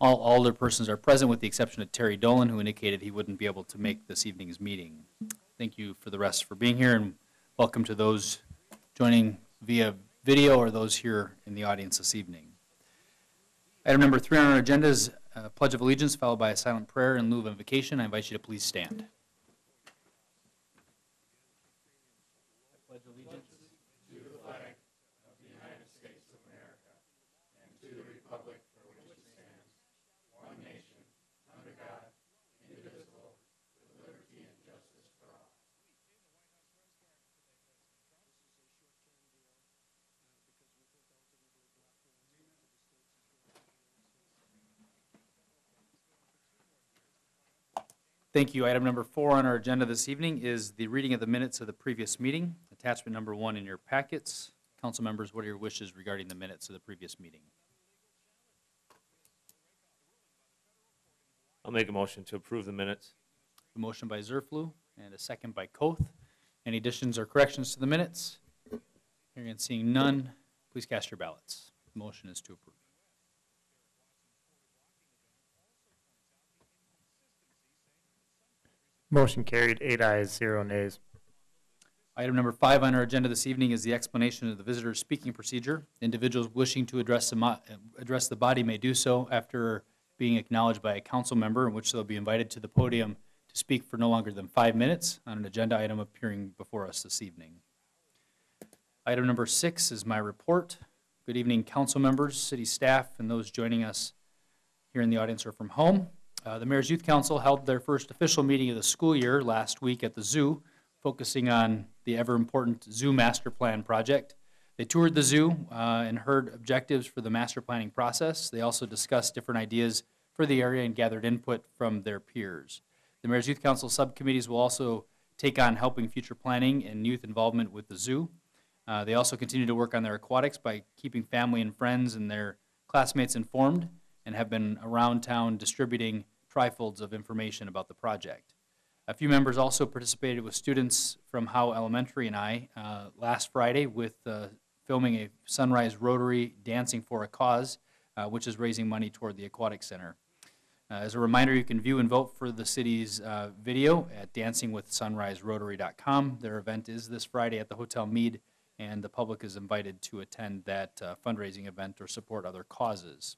All alderpersons are present with the exception of Terry Dolan, who indicated he wouldn't be able to make this evening's meeting. Thank you for the rest for being here, and welcome to those joining via video or those here in the audience this evening. Item number 3 on our agenda is Pledge of Allegiance, followed by a silent prayer in lieu of invocation. I invite you to please stand. I pledge allegiance to the flag of the United States of America and to the republic for which it stands, one nation, under God, indivisible, with liberty and justice for all. Thank you. Item number 4 on our agenda this evening is the reading of the minutes of the previous meeting. Attachment number 1 in your packets. Council members, what are your wishes regarding the minutes of the previous meeting? I'll make a motion to approve the minutes. A motion by Zerflu and a second by Koth. Any additions or corrections to the minutes? Hearing and seeing none, please cast your ballots. The motion is to approve. Motion carried, 8 ayes, 0 nays. Item number 5 on our agenda this evening is the explanation of the visitor speaking procedure. Individuals wishing to address the body may do so after being acknowledged by a council member, in which they'll be invited to the podium to speak for no longer than 5 minutes on an agenda item appearing before us this evening. Item number 6 is my report. Good evening, council members, city staff, and those joining us here in the audience or from home. The Mayor's Youth Council held their first official meeting of the school year last week at the zoo, focusing on the ever-important Zoo Master Plan project. They toured the zoo and heard objectives for the master planning process. They also discussed different ideas for the area and gathered input from their peers. The Mayor's Youth Council subcommittees will also take on helping future planning and youth involvement with the zoo. They also continue to work on their aquatics by keeping family and friends and their classmates informed, and have been around town distributing trifolds of information about the project. A few members also participated with students from Howe Elementary and I last Friday with filming a Sunrise Rotary Dancing for a Cause, which is raising money toward the Aquatic Center. As a reminder, you can view and vote for the city's video at dancingwithsunriserotary.com. Their event is this Friday at the Hotel Mead, and the public is invited to attend that fundraising event or support other causes.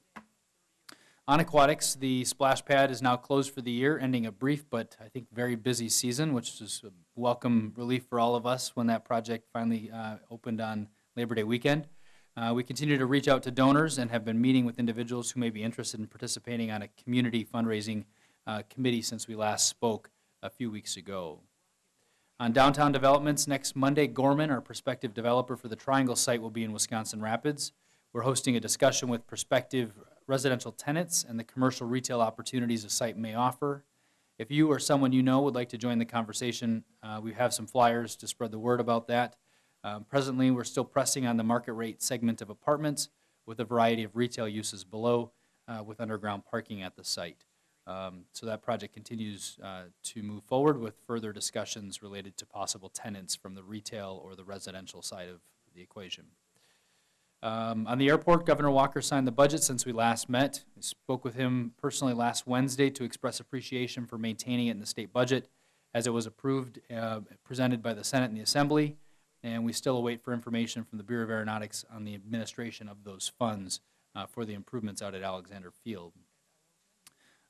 On aquatics, the splash pad is now closed for the year, ending a brief but I think very busy season, which is a welcome relief for all of us when that project finally opened on Labor Day weekend. We continue to reach out to donors and have been meeting with individuals who may be interested in participating on a community fundraising committee since we last spoke a few weeks ago. On downtown developments, next Monday, Gorman, our prospective developer for the Triangle site, will be in Wisconsin Rapids. We're hosting a discussion with prospective residential tenants and the commercial retail opportunities the site may offer. If you or someone you know would like to join the conversation, we have some flyers to spread the word about that. Presently, we're still pressing on the market rate segment of apartments with a variety of retail uses below with underground parking at the site. So that project continues to move forward with further discussions related to possible tenants from the retail or the residential side of the equation. On the airport, Governor Walker signed the budget since we last met. I spoke with him personally last Wednesday to express appreciation for maintaining it in the state budget as it was approved, presented by the Senate and the Assembly, and we still await for information from the Bureau of Aeronautics on the administration of those funds for the improvements out at Alexander Field.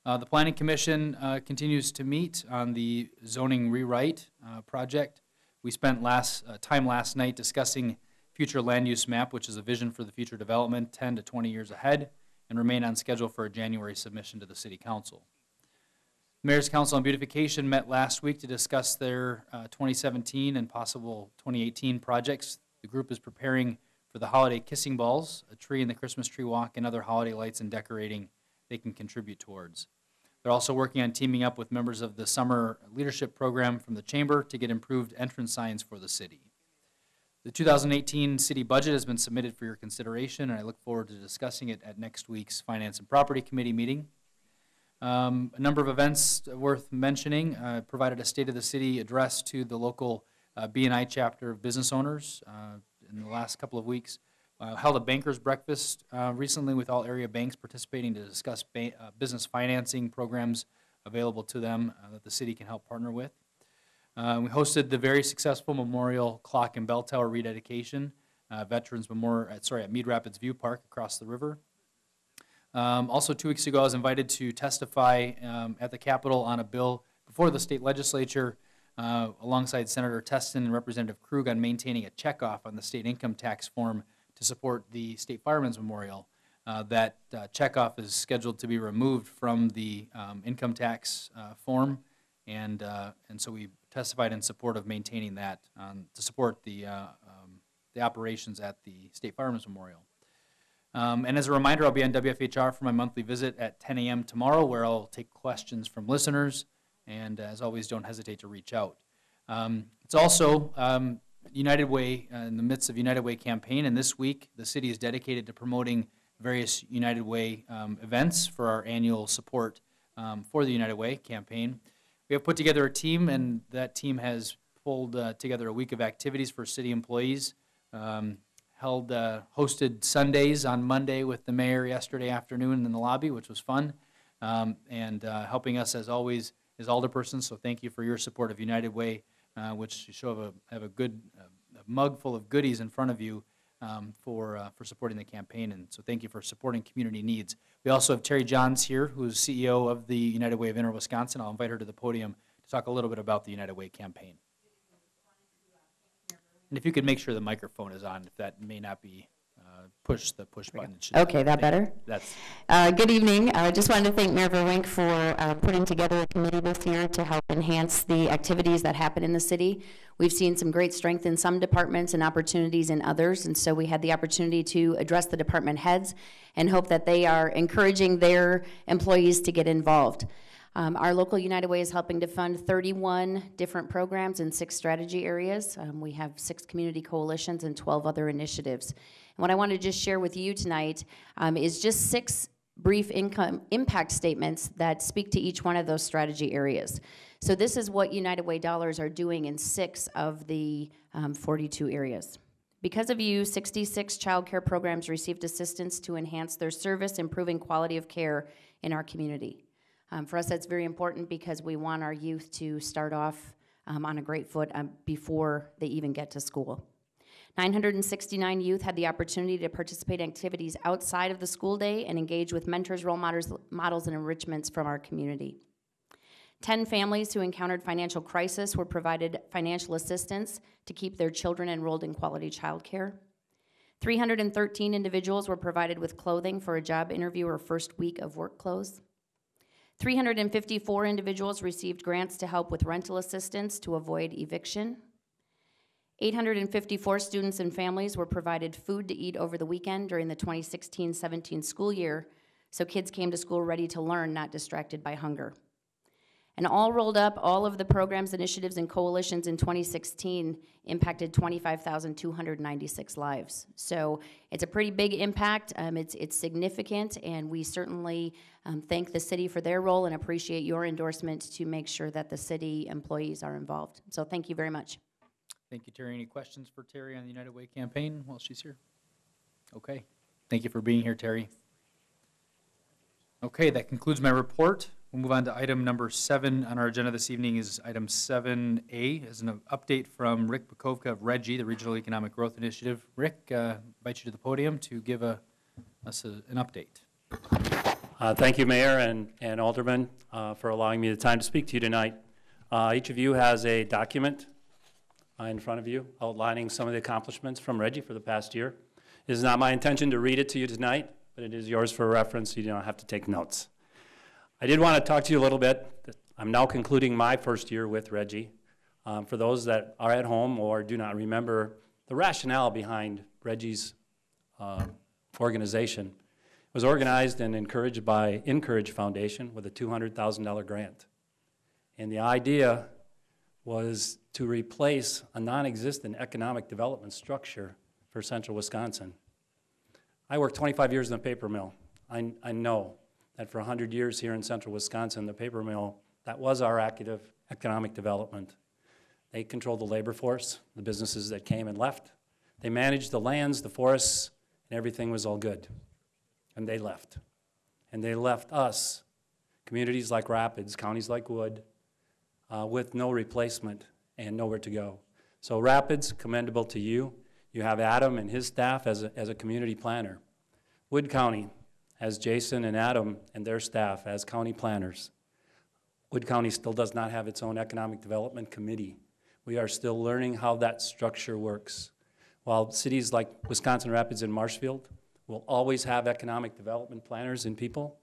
The Planning Commission continues to meet on the zoning rewrite project. We spent time last night discussing future land use map, which is a vision for the future development 10 to 20 years ahead, and remain on schedule for a January submission to the City Council. Mayor's Council on Beautification met last week to discuss their 2017 and possible 2018 projects. The group is preparing for the holiday kissing balls, a tree in the Christmas tree walk, and other holiday lights and decorating they can contribute towards. They're also working on teaming up with members of the summer leadership program from the Chamber to get improved entrance signs for the city. The 2018 city budget has been submitted for your consideration, and I look forward to discussing it at next week's Finance and Property Committee meeting. A number of events worth mentioning. Provided a State of the City address to the local B&I chapter of business owners in the last couple of weeks. held a bankers breakfast recently with all area banks participating to discuss business financing programs available to them that the city can help partner with. We hosted the very successful Memorial Clock and Bell Tower rededication, Veterans Memorial at Mead Rapids View Park across the river. Also, 2 weeks ago, I was invited to testify at the Capitol on a bill before the state legislature alongside Senator Teston and Representative Krug on maintaining a checkoff on the state income tax form to support the State Firemen's Memorial. That checkoff is scheduled to be removed from the income tax form, and so we testified in support of maintaining that to support the operations at the State Firemen's Memorial. And as a reminder, I'll be on WFHR for my monthly visit at 10 a.m. tomorrow, where I'll take questions from listeners, and as always, don't hesitate to reach out. It's also United Way, in the midst of United Way campaign, and this week the city is dedicated to promoting various United Way events for our annual support for the United Way campaign. We have put together a team, and that team has pulled together a week of activities for city employees. Hosted Sundays on Monday with the mayor yesterday afternoon in the lobby, which was fun, and helping us as always is alderpersons. So thank you for your support of United Way, which you have a good mug full of goodies in front of you for supporting the campaign, and so thank you for supporting community needs. We also have Terry Johns here, who is CEO of the United Way of Inner Wisconsin. I'll invite her to the podium to talk a little bit about the United Way campaign. And if you could make sure the microphone is on, if that may not be, push the push button. Okay, that better? That's good evening. I just wanted to thank Mayor Verwink for putting together a committee this year to help enhance the activities that happen in the city. We've seen some great strength in some departments and opportunities in others, and so we had the opportunity to address the department heads and hope that they are encouraging their employees to get involved. Our local United Way is helping to fund 31 different programs in 6 strategy areas. We have 6 community coalitions and 12 other initiatives. And what I want to just share with you tonight is just 6 brief impact statements that speak to each one of those strategy areas. So this is what United Way dollars are doing in 6 of the 42 areas. Because of you, 66 child care programs received assistance to enhance their service, improving quality of care in our community. For us, that's very important because we want our youth to start off on a great foot before they even get to school. 969 youth had the opportunity to participate in activities outside of the school day and engage with mentors, role models, and enrichments from our community. 10 families who encountered financial crisis were provided financial assistance to keep their children enrolled in quality child care. 313 individuals were provided with clothing for a job interview or first week of work clothes. 354 individuals received grants to help with rental assistance to avoid eviction. 854 students and families were provided food to eat over the weekend during the 2016-17 school year, so kids came to school ready to learn, not distracted by hunger. And all rolled up, all of the programs, initiatives, and coalitions in 2016 impacted 25,296 lives. So it's a pretty big impact. It's significant, and we certainly thank the city for their role and appreciate your endorsement to make sure that the city employees are involved. So thank you very much. Thank you, Terry. Any questions for Terry on the United Way campaign while she's here? Okay. Thank you for being here, Terry. Okay, that concludes my report. We'll move on to item number 7 on our agenda this evening is item 7A, is an update from Rick Bukovka of RGGI, the Regional Economic Growth Initiative. Rick, I invite you to the podium to give us an update. Thank you, Mayor and Alderman, for allowing me the time to speak to you tonight. Each of you has a document in front of you outlining some of the accomplishments from RGGI for the past year. It is not my intention to read it to you tonight, but it is yours for reference, so you don't have to take notes. I did want to talk to you a little bit. I'm now concluding my first year with RGGI. For those that are at home or do not remember the rationale behind RGGI's organization, it was organized and encouraged by Encourage Foundation with a $200,000 grant. And the idea was to replace a non-existent economic development structure for central Wisconsin. I worked 25 years in a paper mill. I know that for 100 years here in central Wisconsin, the paper mill, that was our active economic development. They controlled the labor force, the businesses that came and left. They managed the lands, the forests, and everything was all good. And they left. And they left us, communities like Rapids, counties like Wood, with no replacement and nowhere to go. So Rapids, commendable to you. You have Adam and his staff as a community planner. Wood County has Jason and Adam and their staff as county planners. Wood County still does not have its own economic development committee. We are still learning how that structure works. While cities like Wisconsin Rapids and Marshfield will always have economic development planners and people,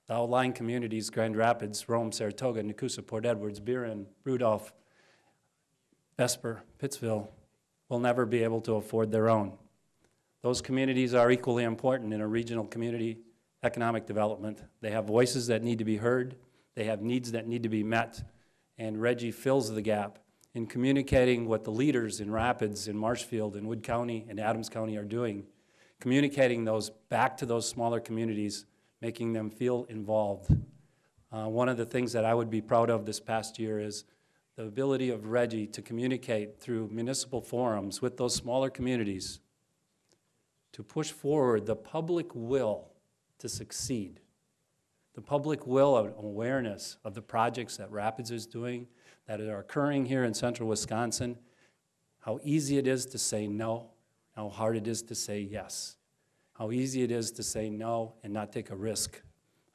the outlying communities, Grand Rapids, Rome, Saratoga, Nakusa, Port Edwards, Buren, Rudolph, Vesper, Pittsville, will never be able to afford their own. Those communities are equally important in a regional community economic development. They have voices that need to be heard. They have needs that need to be met. And Reggie fills the gap in communicating what the leaders in Rapids, in Marshfield, in Wood County, and Adams County are doing, communicating those back to those smaller communities, making them feel involved. One of the things that I would be proud of this past year is the ability of Reggie to communicate through municipal forums with those smaller communities to push forward the public will to succeed, the public will of awareness of the projects that Rapids is doing, that are occurring here in central Wisconsin, how easy it is to say no, how hard it is to say yes, how easy it is to say no and not take a risk,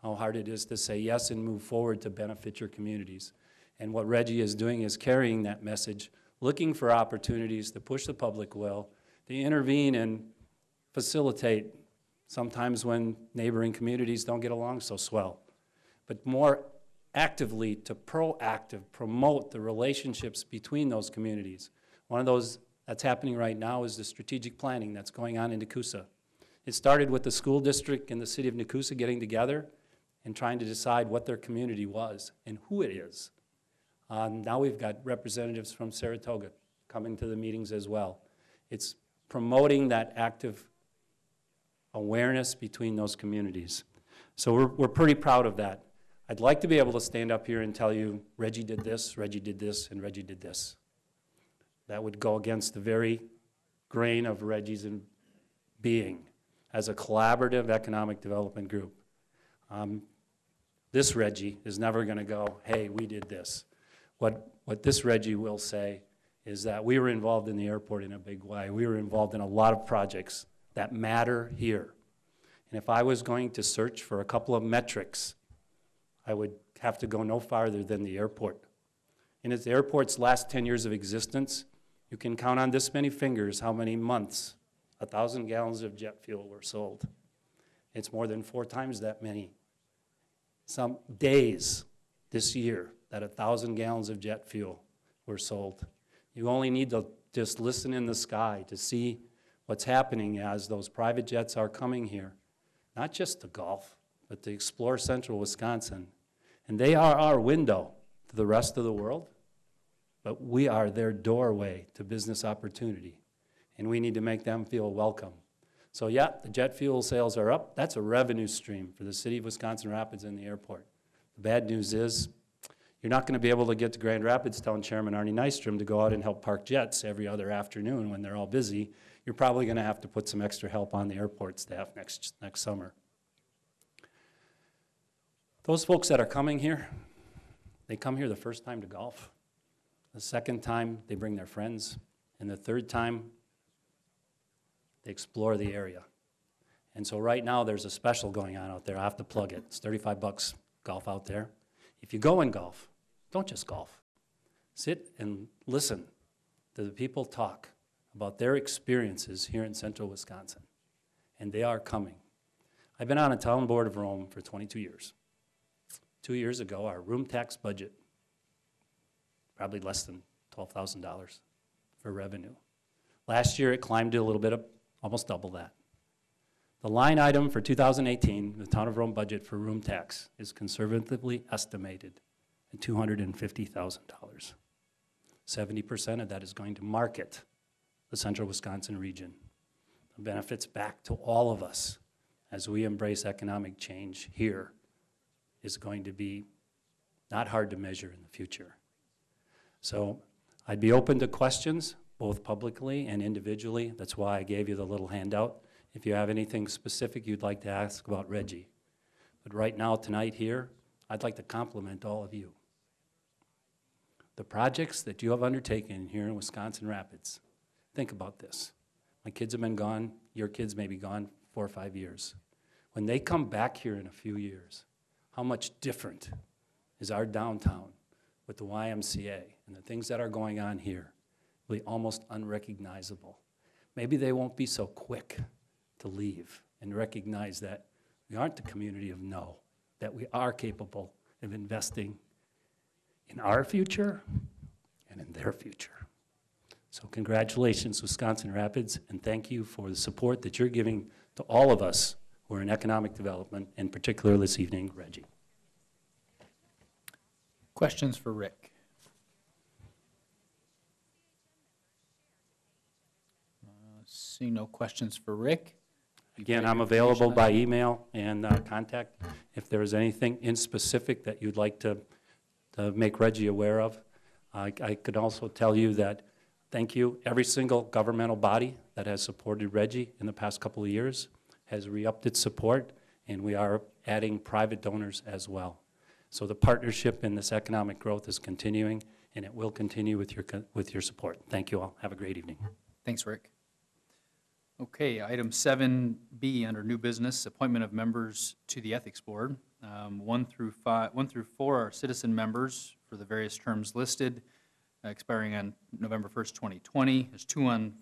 how hard it is to say yes and move forward to benefit your communities. And what Reggie is doing is carrying that message, looking for opportunities to push the public will, to intervene and facilitate sometimes when neighboring communities don't get along so swell, but more actively to promote the relationships between those communities. One of those that's happening right now is the strategic planning that's going on in Nakusa. It started with the school district and the city of Nakusa getting together and trying to decide what their community was and who it is. Now we've got representatives from Saratoga coming to the meetings as well. It's promoting that active awareness between those communities. So we're pretty proud of that. I'd like to be able to stand up here and tell you, Reggie did this, and Reggie did this. That would go against the very grain of Reggie's being as a collaborative economic development group. This Reggie is never going to go, hey, we did this. What this Reggie will say is that we were involved in the airport in a big way. We were involved in a lot of projects that matter here. And if I was going to search for a couple of metrics, I would have to go no farther than the airport. In the airport's last 10 years of existence, you can count on this many fingers how many months 1,000 gallons of jet fuel were sold. It's more than 4 times that many. Some days this year that 1,000 gallons of jet fuel were sold. You only need to just listen in the sky to see what's happening as those private jets are coming here, not just to golf, but to explore central Wisconsin. And they are our window to the rest of the world, but we are their doorway to business opportunity, and we need to make them feel welcome. So yeah, the jet fuel sales are up. That's a revenue stream for the city of Wisconsin Rapids and the airport. The bad news is you're not going to be able to get to Grand Rapids Town Chairman Arnie Nystrom to go out and help park jets every other afternoon when they're all busy. You're probably going to have to put some extra help on the airport staff next summer. Those folks that are coming here, they come here the first time to golf. The second time, they bring their friends. And the third time, they explore the area. And so right now, there's a special going on out there. I have to plug it. It's $35 golf out there. If you go and golf, don't just golf. Sit and listen to the people talk about their experiences here in central Wisconsin. And they are coming. I've been on a town board of Rome for 22 years. 2 years ago, our room tax budget, probably less than $12,000 for revenue. Last year, it climbed to a little bit of almost double that. The line item for 2018, the Town of Rome budget for room tax, is conservatively estimated at $250,000. 70% of that is going to market the central Wisconsin region. The benefits back to all of us as we embrace economic change here is going to be not hard to measure in the future. So I'd be open to questions, both publicly and individually. That's why I gave you the little handout if you have anything specific you'd like to ask about Reggie. But right now, tonight here, I'd like to compliment all of you. The projects that you have undertaken here in Wisconsin Rapids, think about this. My kids have been gone, your kids may be gone 4 or 5 years. When they come back here in a few years, how much different is our downtown with the YMCA and the things that are going on here? Will be almost unrecognizable. Maybe they won't be so quick to leave and recognize that we aren't the community of no, that we are capable of investing in our future and in their future. So congratulations, Wisconsin Rapids, and thank you for the support that you're giving to all of us who are in economic development, in particular this evening, Reggie. Questions for Rick? Seeing no questions for Rick. Again, I'm available by email and contact. If there is anything in specific that you'd like to make Reggie aware of. I could also tell you that, thank you, every single governmental body that has supported Reggie in the past couple of years has re-upped its support, and we are adding private donors as well. So the partnership in this economic growth is continuing, and it will continue with your support. Thank you all. Have a great evening. Thanks, Rick. Okay, item 7B under new business, appointment of members to the Ethics Board. 1 through 4 are citizen members for the various terms listed, expiring on November 1st, 2020. There's 2 on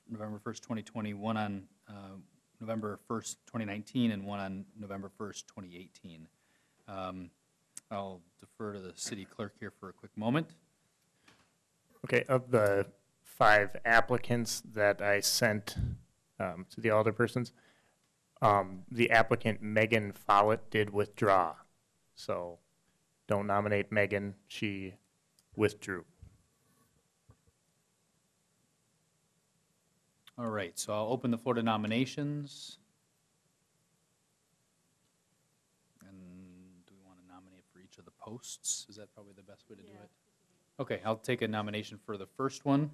November 1st, 2020, 1 on November 1st, 2019, and 1 on November 1st, 2018. I'll defer to the city clerk here for a quick moment. Okay, of the 5 applicants that I sent to the alderpersons, the applicant Megan Follett did withdraw. So don't nominate Megan, she withdrew. All right, so I'll open the floor to nominations. And do we want to nominate for each of the posts? Is that probably the best way to do it? Okay, I'll take a nomination for the first one.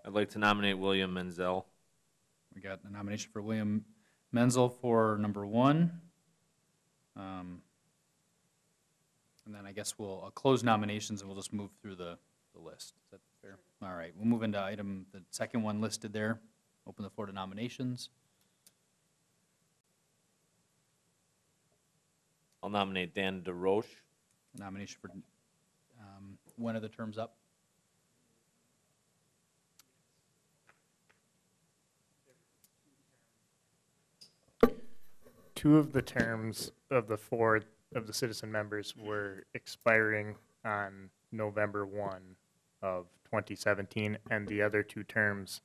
I'd like to nominate William Menzel. We got a nomination for William Menzel for number 1. And then I guess I'll close nominations and we'll just move through the list. Is that fair? All right, we'll move into the second one listed there. Open the floor to nominations. I'll nominate Dan DeRoche. Nomination for, when are the terms up? Two of the terms of the 4 of the citizen members were expiring on November 1 of 2017, and the other 2 terms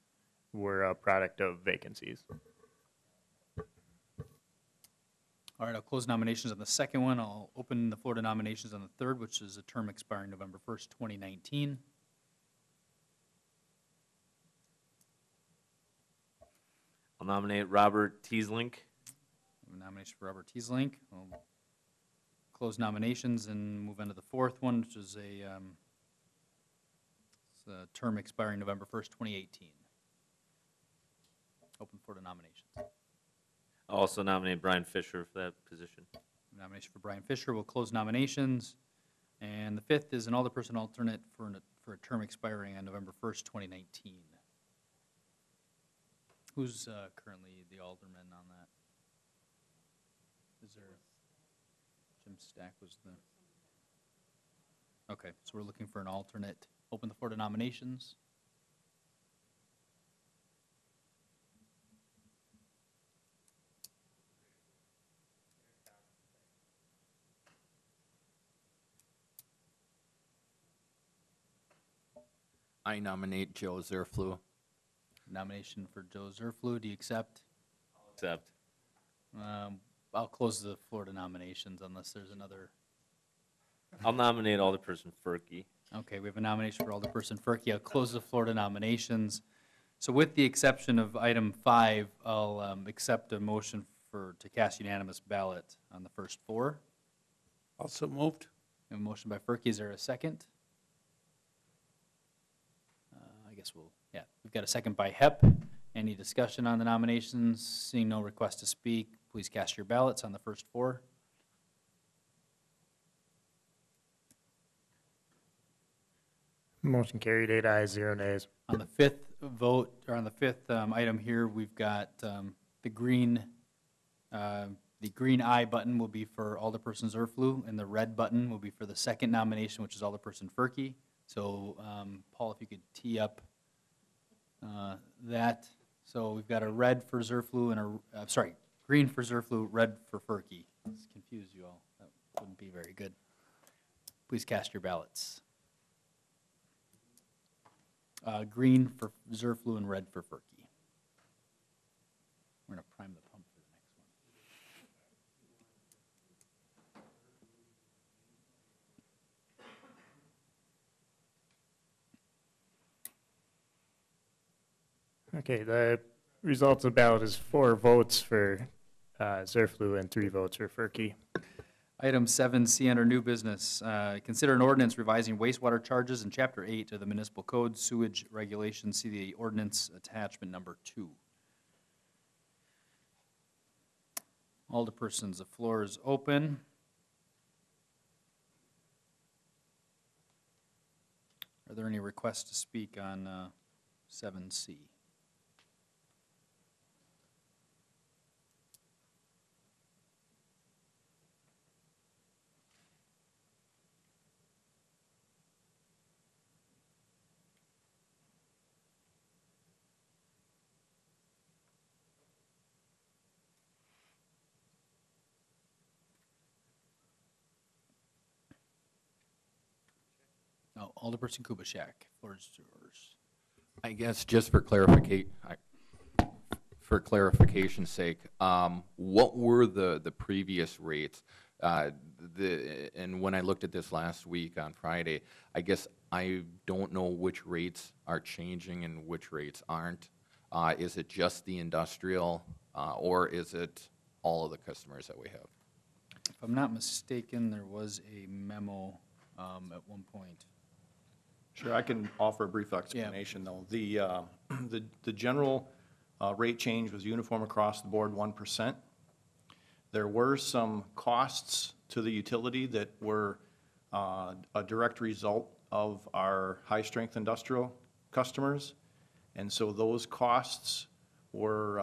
were a product of vacancies. All right, I'll close nominations on the second one. I'll open the floor to nominations on the third, which is a term expiring November 1st, 2019. I'll nominate Robert Teeslink. Nomination for Robert Teeslink. We'll close nominations and move on to the fourth one, which is it's a term expiring November 1st, 2018. Open for the nominations. I'll also nominate Brian Fisher for that position. Nomination for Brian Fisher. We'll close nominations. And the fifth is an alderperson alternate for a term expiring on November 1st, 2019. Who's currently the alderman on that? Is there, Jim Stack was the, okay, so we're looking for an alternate. Open the floor to nominations. I nominate Joe Zerflu. Nomination for Joe Zerflu. Do you accept? Accept. I'll close the floor to nominations unless there's another. I'll nominate Alderperson Furkey. Okay, we have a nomination for Alderperson Furkey. I'll close the floor to nominations. So with the exception of item 5, I'll accept a motion to cast unanimous ballot on the first 4. Also moved. We have a motion by Furkey. Is there a second? guess yeah, we've got a second by Hep. Any discussion on the nominations? Seeing no request to speak, please cast your ballots on the first 4. Motion carried, 8 ayes, 0 nays. On the fifth vote, or on the fifth item here, we've got the green I button will be for Alderperson Zerflu, and the red button will be for the second nomination, which is Alderperson Ferkey. So, Paul, if you could tee up that. So we've got a red for Zerflu and green for Zerflu, red for Ferkey. Let's confuse you all. That wouldn't be very good. Please cast your ballots. Green for Zerflu and red for Ferkey. We're going to prime the pump for the next one. Okay, the results of the ballot is 4 votes for Zerflu and 3 votes for Ferkey. Item 7C under new business, consider an ordinance revising wastewater charges in Chapter 8 of the Municipal Code Sewage Regulations. See the ordinance attachment number 2. Alderpersons, the floor is open. Are there any requests to speak on 7C? No, Alderperson Kubitschek, floor is yours. I guess just for clarification's sake, what were the previous rates? And when I looked at this last week on Friday, I guess I don't know which rates are changing and which rates aren't. Is it just the industrial, or is it all of the customers that we have? If I'm not mistaken, there was a memo at one point. Sure, I can offer a brief explanation, though. The general rate change was uniform across the board, 1%. There were some costs to the utility that were a direct result of our high-strength industrial customers, and so those costs were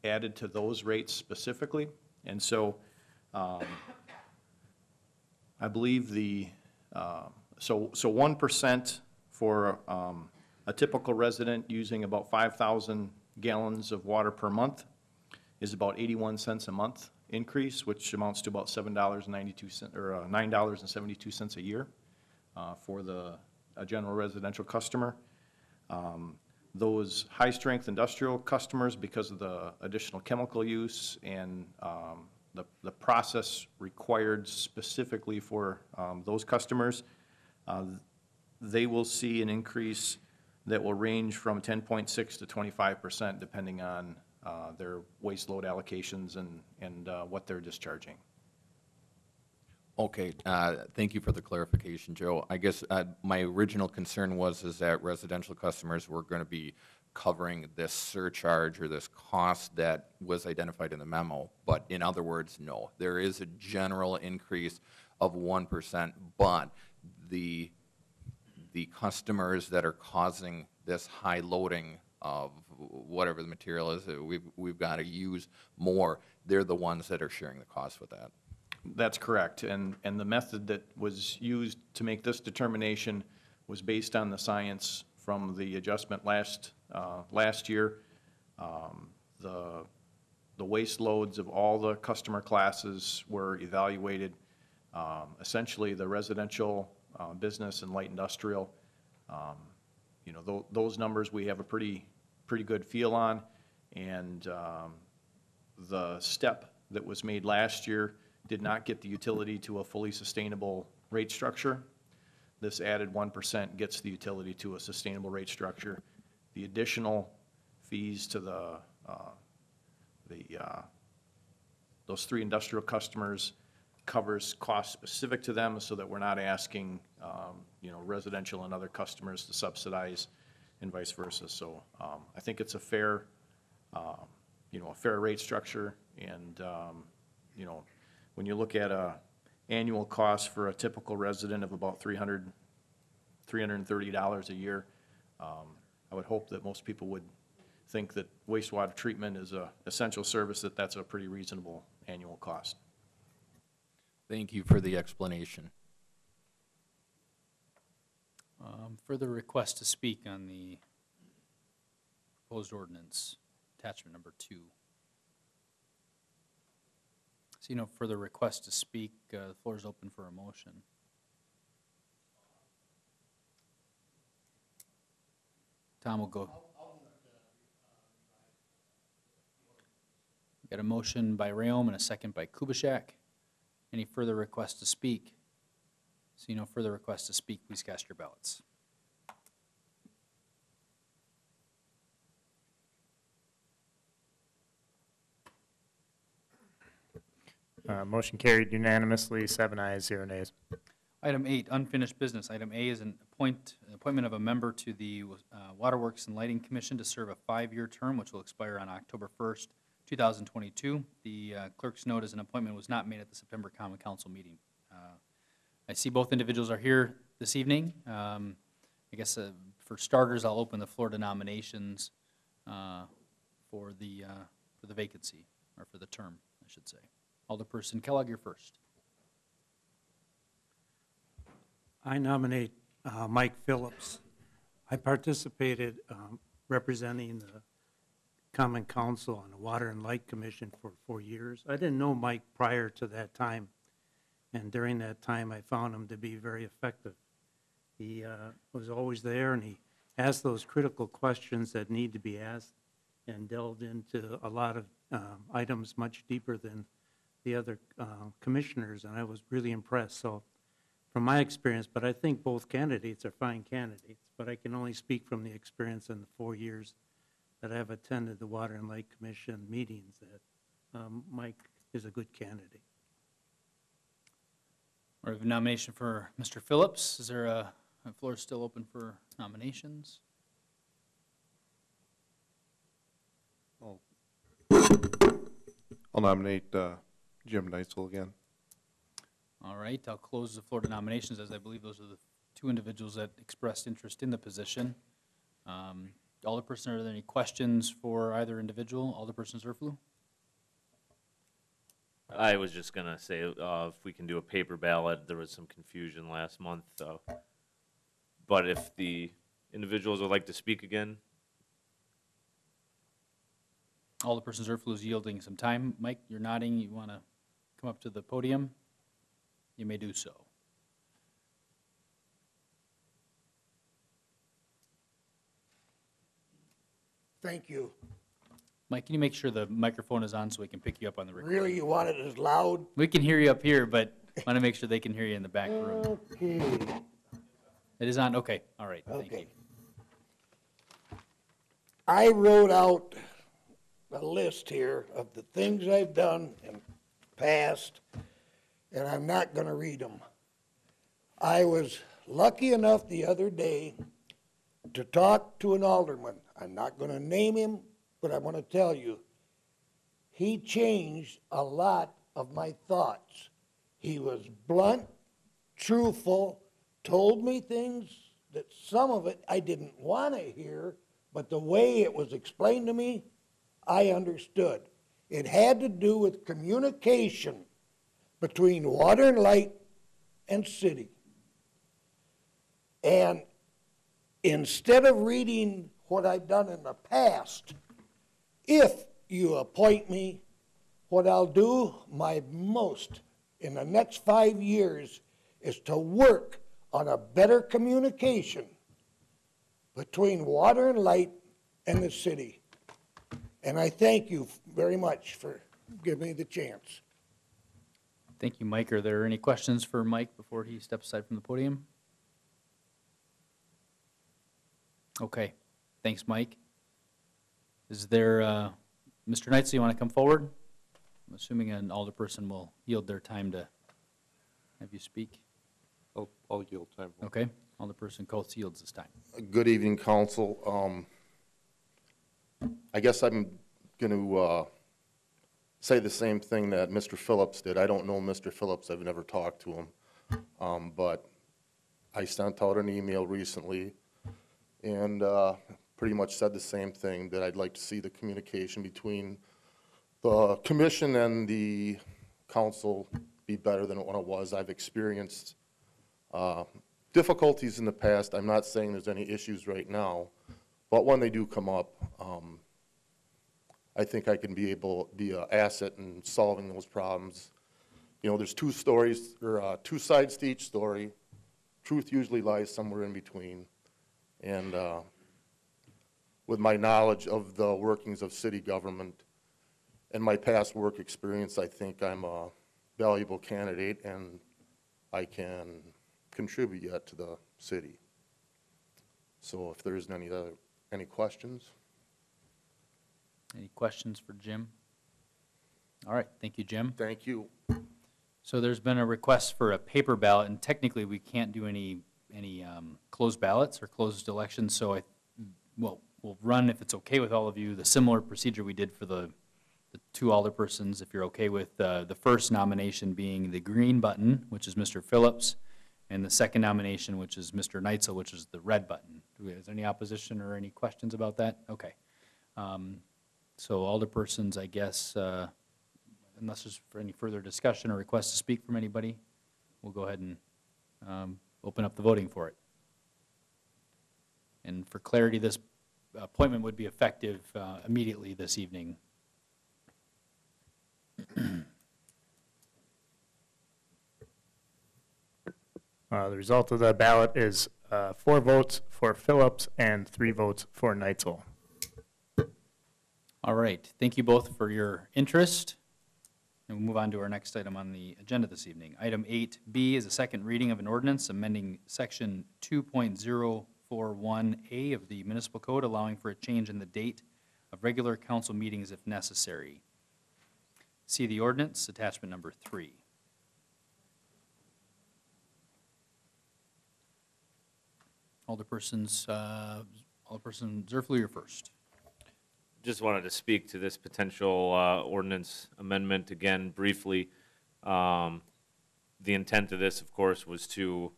added to those rates specifically. And so I believe so 1% for a typical resident using about 5,000 gallons of water per month is about 81 cents a month increase, which amounts to about $7.92 or $9.72 a year for a general residential customer. Those high-strength industrial customers, because of the additional chemical use and the process required specifically for those customers, they will see an increase that will range from 10.6 to 25%, depending on their waste load allocations and what they're discharging. Okay, thank you for the clarification, Joe. I guess my original concern is that residential customers were going to be covering this surcharge or this cost that was identified in the memo, but in other words, no. There is a general increase of 1%, but the customers that are causing this high loading of whatever the material is that we've got to use more, they're the ones that are sharing the cost with that. That's correct, and the method that was used to make this determination was based on the science from the adjustment last year. The waste loads of all the customer classes were evaluated. Essentially, the residential, business, and light industrial, those numbers we have a pretty good feel on, and the step that was made last year did not get the utility to a fully sustainable rate structure. This added 1% gets the utility to a sustainable rate structure. The additional fees to those 3 industrial customers covers costs specific to them, so that we're not asking residential and other customers to subsidize and vice versa. So I think it's a fair, a fair rate structure. And, when you look at a annual cost for a typical resident of about $330 a year, I would hope that most people would think that wastewater treatment is a essential service, that's a pretty reasonable annual cost. Thank you for the explanation. Further request to speak on the proposed ordinance, attachment number 2. See no further request to speak. The floor is open for a motion. Tom will go. Got a motion by Rayom and a second by Kubishak. Any further requests to speak? See no further requests to speak, please cast your ballots. Motion carried unanimously, 7 ayes, 0 nays. Item 8, unfinished business. Item A is an appointment of a member to the Waterworks and Lighting Commission to serve a 5-year term, which will expire on October 1st, 2022. The clerk's note as an appointment was not made at the September Common Council meeting. I see both individuals are here this evening. I guess for starters, I'll open the floor to nominations for the vacancy, or for the term, I should say. Alderperson Kellogg, you're first. I nominate Mike Phillips. I participated representing the Common Council on the Water and Light Commission for 4 years. I didn't know Mike prior to that time, and during that time I found him to be very effective. He was always there, and he asked those critical questions that need to be asked and delved into a lot of items much deeper than the other commissioners, and I was really impressed. So from my experience, but I think both candidates are fine candidates, but I can only speak from the experience in the 4 years that I've attended the Water and Light Commission meetings that Mike is a good candidate. We have a nomination for Mr. Phillips. Is there the floor is still open for nominations? I'll nominate Jim Neitzel again. All right, I'll close the floor to nominations, as I believe those are the 2 individuals that expressed interest in the position. Alderperson, are there any questions for either individual? Alderperson Zerflu? I was just gonna say, if we can do a paper ballot, there was some confusion last month, but if the individuals would like to speak again. Alderperson Zerflu is yielding some time. Mike, you're nodding. You want to come up to the podium? You may do so. Thank you. Mike, can you make sure the microphone is on so we can pick you up on the recording? Really, you want it as loud? We can hear you up here, but want to make sure they can hear you in the back room. Okay. It is on? Okay, all right, thank you. Okay. I wrote out a list here of the things I've done in the past, and I'm not going to read them. I was lucky enough the other day to talk to an alderman. I'm not going to name him, but I want to tell you, he changed a lot of my thoughts. He was blunt, truthful, told me things that some of it I didn't want to hear, but the way it was explained to me, I understood. It had to do with communication between Water and Light and city. And instead of reading what I've done in the past, if you appoint me, what I'll do my most in the next 5 years is to work on a better communication between Water and Light and the city. And I thank you very much for giving me the chance. Thank you, Mike. Are there any questions for Mike before he steps aside from the podium? Okay, thanks, Mike. Is there, Mr. Neitzel, you want to come forward? I'm assuming an alderperson will yield their time to have you speak. I'll yield time. Okay, Alderperson Coates yields this time. Good evening, council. I guess I'm going to say the same thing that Mr. Phillips did. I don't know Mr. Phillips. I've never talked to him. But I sent out an email recently and pretty much said the same thing, that I'd like to see the communication between the commission and the council be better than what it was. I've experienced difficulties in the past. I'm not saying there's any issues right now, but when they do come up, I think I can be an asset in solving those problems. You know, there's two stories, or two sides to each story. Truth usually lies somewhere in between. And with my knowledge of the workings of city government and my past work experience, I think I'm a valuable candidate and I can contribute yet to the city. So if there isn't any questions. Any questions for Jim? All right, thank you, Jim. Thank you. So there's been a request for a paper ballot, and technically we can't do any closed ballots or closed elections, so we'll run, if it's okay with all of you, the similar procedure we did for the two alderpersons, if you're okay with the first nomination being the green button, which is Mr. Phillips, and the second nomination, which is Mr. Neitzel, which is the red button. Is there any opposition or any questions about that? Okay. So alderpersons, I guess, unless there's for any further discussion or request to speak from anybody, we'll go ahead and open up the voting for it. And for clarity, this appointment would be effective immediately this evening. The result of the ballot is 4 votes for Phillips and 3 votes for Neitzel. All right, thank you both for your interest. And we'll move on to our next item on the agenda this evening. Item 8B is a second reading of an ordinance amending section 2.041A of the municipal code, allowing for a change in the date of regular council meetings if necessary. See the ordinance, attachment number 3. Alderperson Zerflu, you're first. Just wanted to speak to this potential ordinance amendment again briefly. The intent of this, of course, was to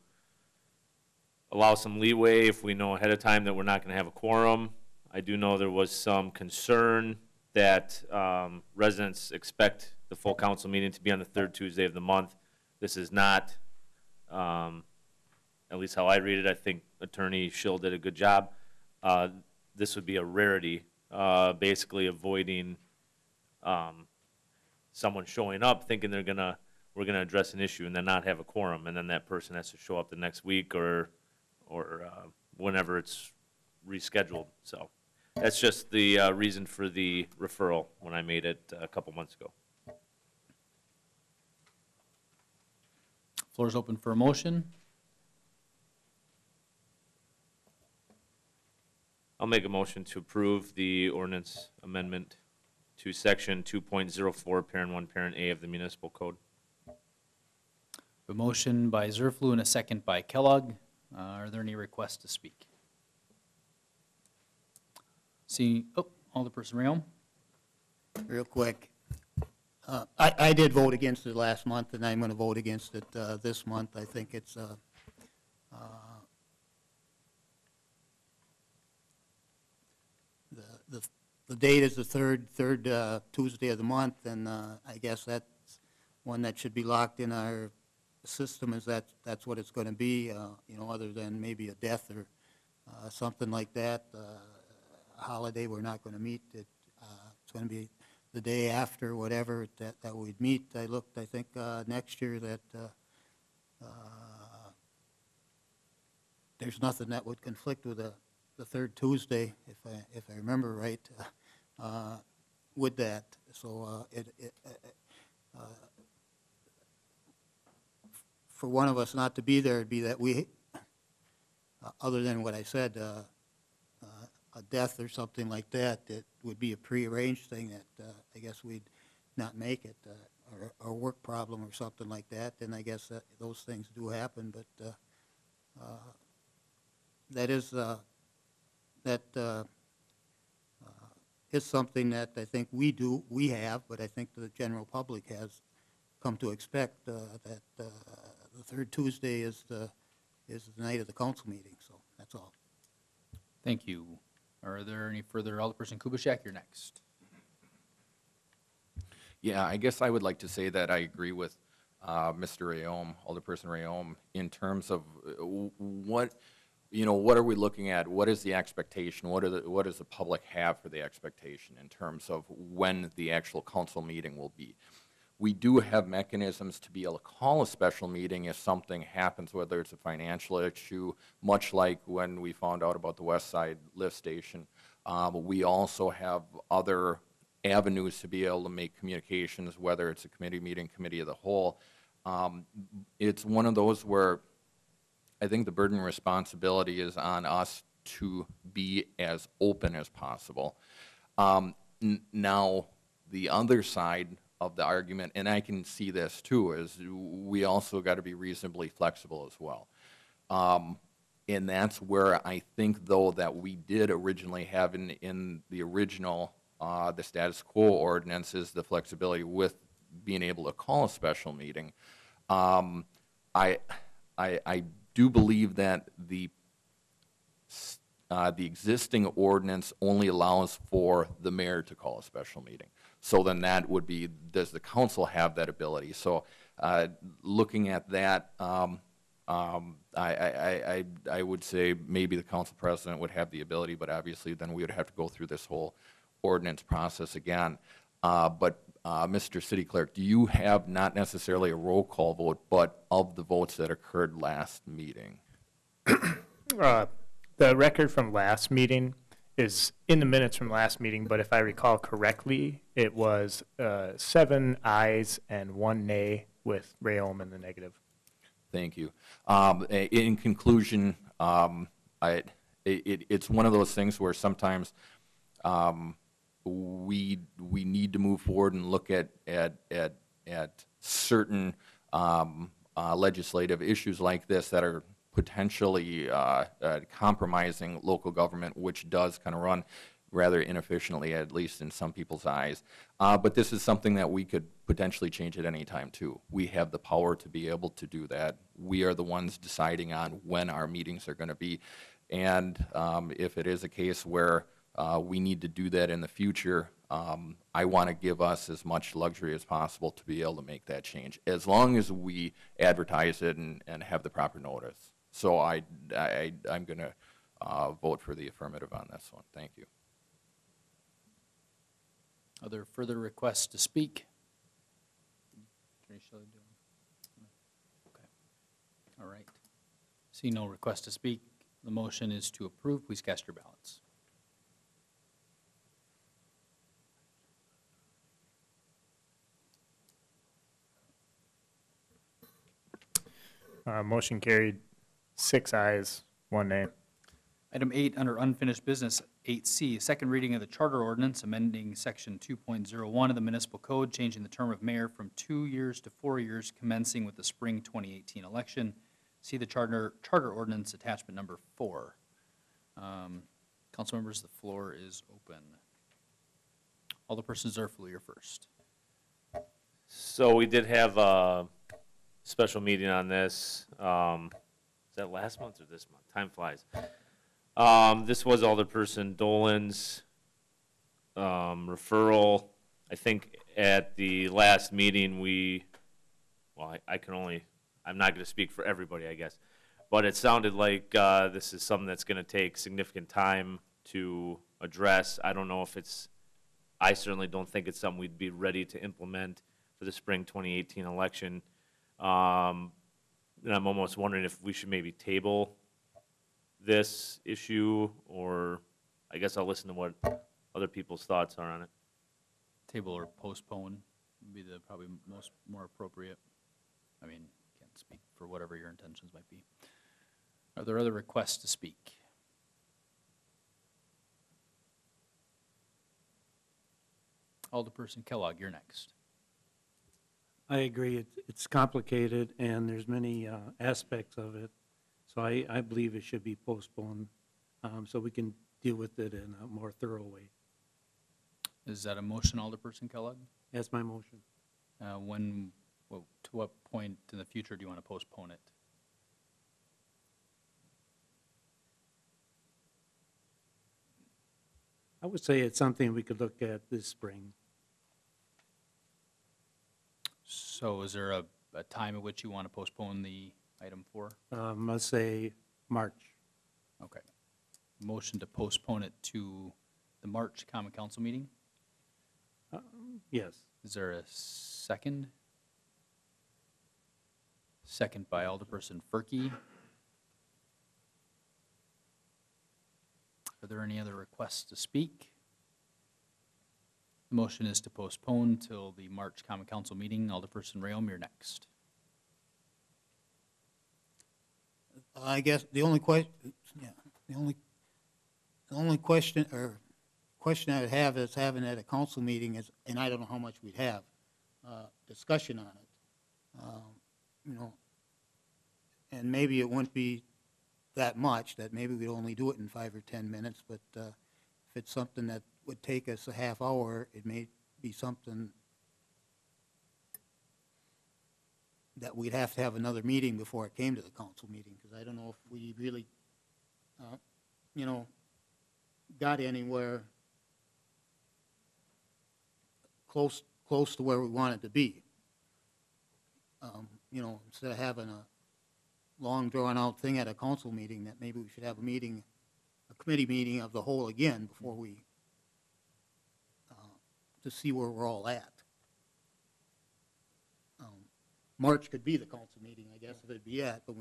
allow some leeway if we know ahead of time that we're not going to have a quorum. I do know there was some concern that residents expect the full council meeting to be on the 3rd Tuesday of the month. This is not, at least how I read it. I think Attorney Schill did a good job. This would be a rarity. Basically avoiding someone showing up thinking we're gonna address an issue and then not have a quorum, and then that person has to show up the next week or whenever it's rescheduled. So that's just the reason for the referral when I made it a couple months ago. Floor is open for a motion. I'll make a motion to approve the ordinance amendment to section 2.04, parent 1, parent A of the municipal code. A motion by Zerflu and a second by Kellogg. Are there any requests to speak? Alderperson Rayom. Real quick. I did vote against it last month, and I'm going to vote against it this month. I think it's the date is the third Tuesday of the month, and I guess that's one that should be locked in our system, is that's what it's going to be, you know, other than maybe a death or something like that. A holiday we're not going to meet. It's going to be the day after, whatever, that we'd meet. I think next year that there's nothing that would conflict with the third Tuesday, if I remember right, with that. So for one of us not to be there, it'd be that we, other than what I said, a death or something like that, it would be a prearranged thing that I guess we'd not make it, or a work problem or something like that. Then I guess those things do happen, but that is, is something that I think we have, but I think the general public has come to expect, that the third Tuesday is the night of the council meeting, so that's all. Thank you. Are there any further? Alderperson Kubaschak, you're next. Yeah, I guess I would like to say that I agree with Mr. Rayom, Alderperson Rayom, in terms of what are we looking at? What is the expectation? What does the public have for the expectation in terms of when the actual council meeting will be? We do have mechanisms to be able to call a special meeting if something happens, whether it's a financial issue, much like when we found out about the West Side lift station. We also have other avenues to be able to make communications, whether it's a committee meeting, committee of the whole. It's one of those where I think the burden and responsibility is on us to be as open as possible. Now, the other side of the argument, and I can see this too, is we also got to be reasonably flexible as well. And that's where I think, though, that we did originally have in the original, the status quo ordinances, the flexibility with being able to call a special meeting. I do believe that the existing ordinance only allows for the mayor to call a special meeting. So then that would be, does the council have that ability? So looking at that, I would say maybe the council president would have the ability, but obviously then we would have to go through this whole ordinance process again. But Mr. City Clerk, do you have not necessarily a roll call vote, but of the votes that occurred last meeting? The record from last meeting is in the minutes from last meeting, but if I recall correctly, it was 7 ayes and 1 nay, with Rayom in the negative. Thank you. In conclusion, it's one of those things where sometimes we need to move forward and look at certain legislative issues like this that are potentially compromising local government, which does kind of run rather inefficiently, at least in some people's eyes. But this is something that we could potentially change at any time, too. We have the power to be able to do that. We are the ones deciding on when our meetings are going to be. And if it is a case where we need to do that in the future, I want to give us as much luxury as possible to be able to make that change, as long as we advertise it and have the proper notice. So I'm going to vote for the affirmative on this one. Thank you. Are there further requests to speak? Attorney Shelley, okay. All right. See no request to speak. The motion is to approve. Please cast your ballots. Motion carried, 6 ayes, 1 nay. Item 8, under unfinished business, 8C, second reading of the charter ordinance amending section 2.01 of the municipal code, changing the term of mayor from 2 years to 4 years, commencing with the spring 2018 election. See the charter ordinance attachment number 4. Council members, the floor is open. Alderperson Zerflu, you're first. So we did have a special meeting on this. Is that last month or this month? Time flies. This was Alderperson Dolan's referral. I think at the last meeting I'm not going to speak for everybody, I guess, but it sounded like this is something that's going to take significant time to address. I don't know if I certainly don't think it's something we'd be ready to implement for the spring 2018 election. And I'm almost wondering if we should maybe table this issue, or I guess I'll listen to what other people's thoughts are on it. Table or postpone would be the probably more appropriate. I mean, can't speak for whatever your intentions might be. Are there other requests to speak? Alderperson Kellogg, you're next. I agree. It's complicated, and there's many aspects of it. So I believe it should be postponed, so we can deal with it in a more thorough way. Is that a motion, Alderperson Kellogg? That's my motion. To what point in the future do you want to postpone it? I would say it's something we could look at this spring. So is there a time at which you want to postpone the item for? Let's say March. Okay. Motion to postpone it to the March Common Council meeting? Yes. Is there a second? Second by Alderperson Ferkey. Are there any other requests to speak? The motion is to postpone till the March Common Council meeting. Alderperson Rayom, you're next. I guess the only question I would have is having at a council meeting is, and I don't know how much we'd have, discussion on it. And maybe it wouldn't be that much, that maybe we'd only do it in 5 or 10 minutes, but if it's something that would take us a half hour, it may be something that we'd have to have another meeting before it came to the council meeting, because I don't know if we really, got anywhere close to where we wanted to be. Instead of having a long drawn-out thing at a council meeting, that maybe we should have a committee meeting of the whole again before we, to see where we're all at. March could be the council meeting, I guess, if it'd be at, but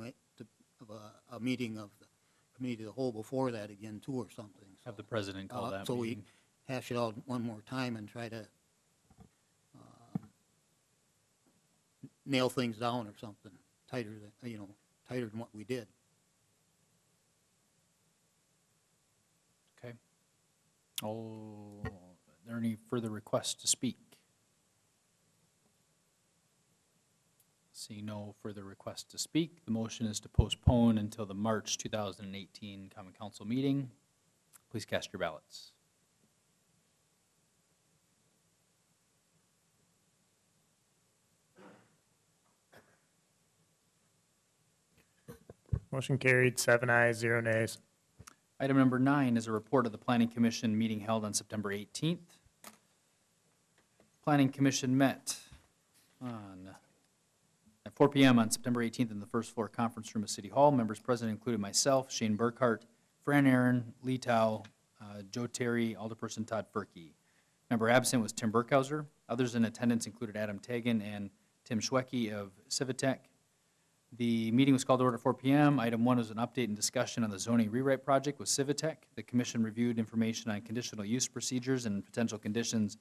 a meeting of the committee of the whole before that again, too, or something. Have the president call that So we meeting. hash it out one more time and try to nail things down or something tighter than what we did. Okay. Are there any further requests to speak? Seeing no further requests to speak, the motion is to postpone until the March 2018 Common Council meeting. Please cast your ballots. Motion carried, 7 ayes, 0 nays. Item number 9 is a report of the Planning Commission meeting held on September 18th. Planning Commission met at 4 p.m. on September 18th in the first floor conference room of City Hall. Members present included myself, Shane Burkhart, Fran Aaron, Lee Tao, Joe Terry, Alderperson Todd Ferkey. Member absent was Tim Burkhauser. Others in attendance included Adam Tagan and Tim Schwecke of Civitec. The meeting was called to order at 4 p.m. Item 1 was an update and discussion on the zoning rewrite project with Civitec. The commission reviewed information on conditional use procedures and potential conditions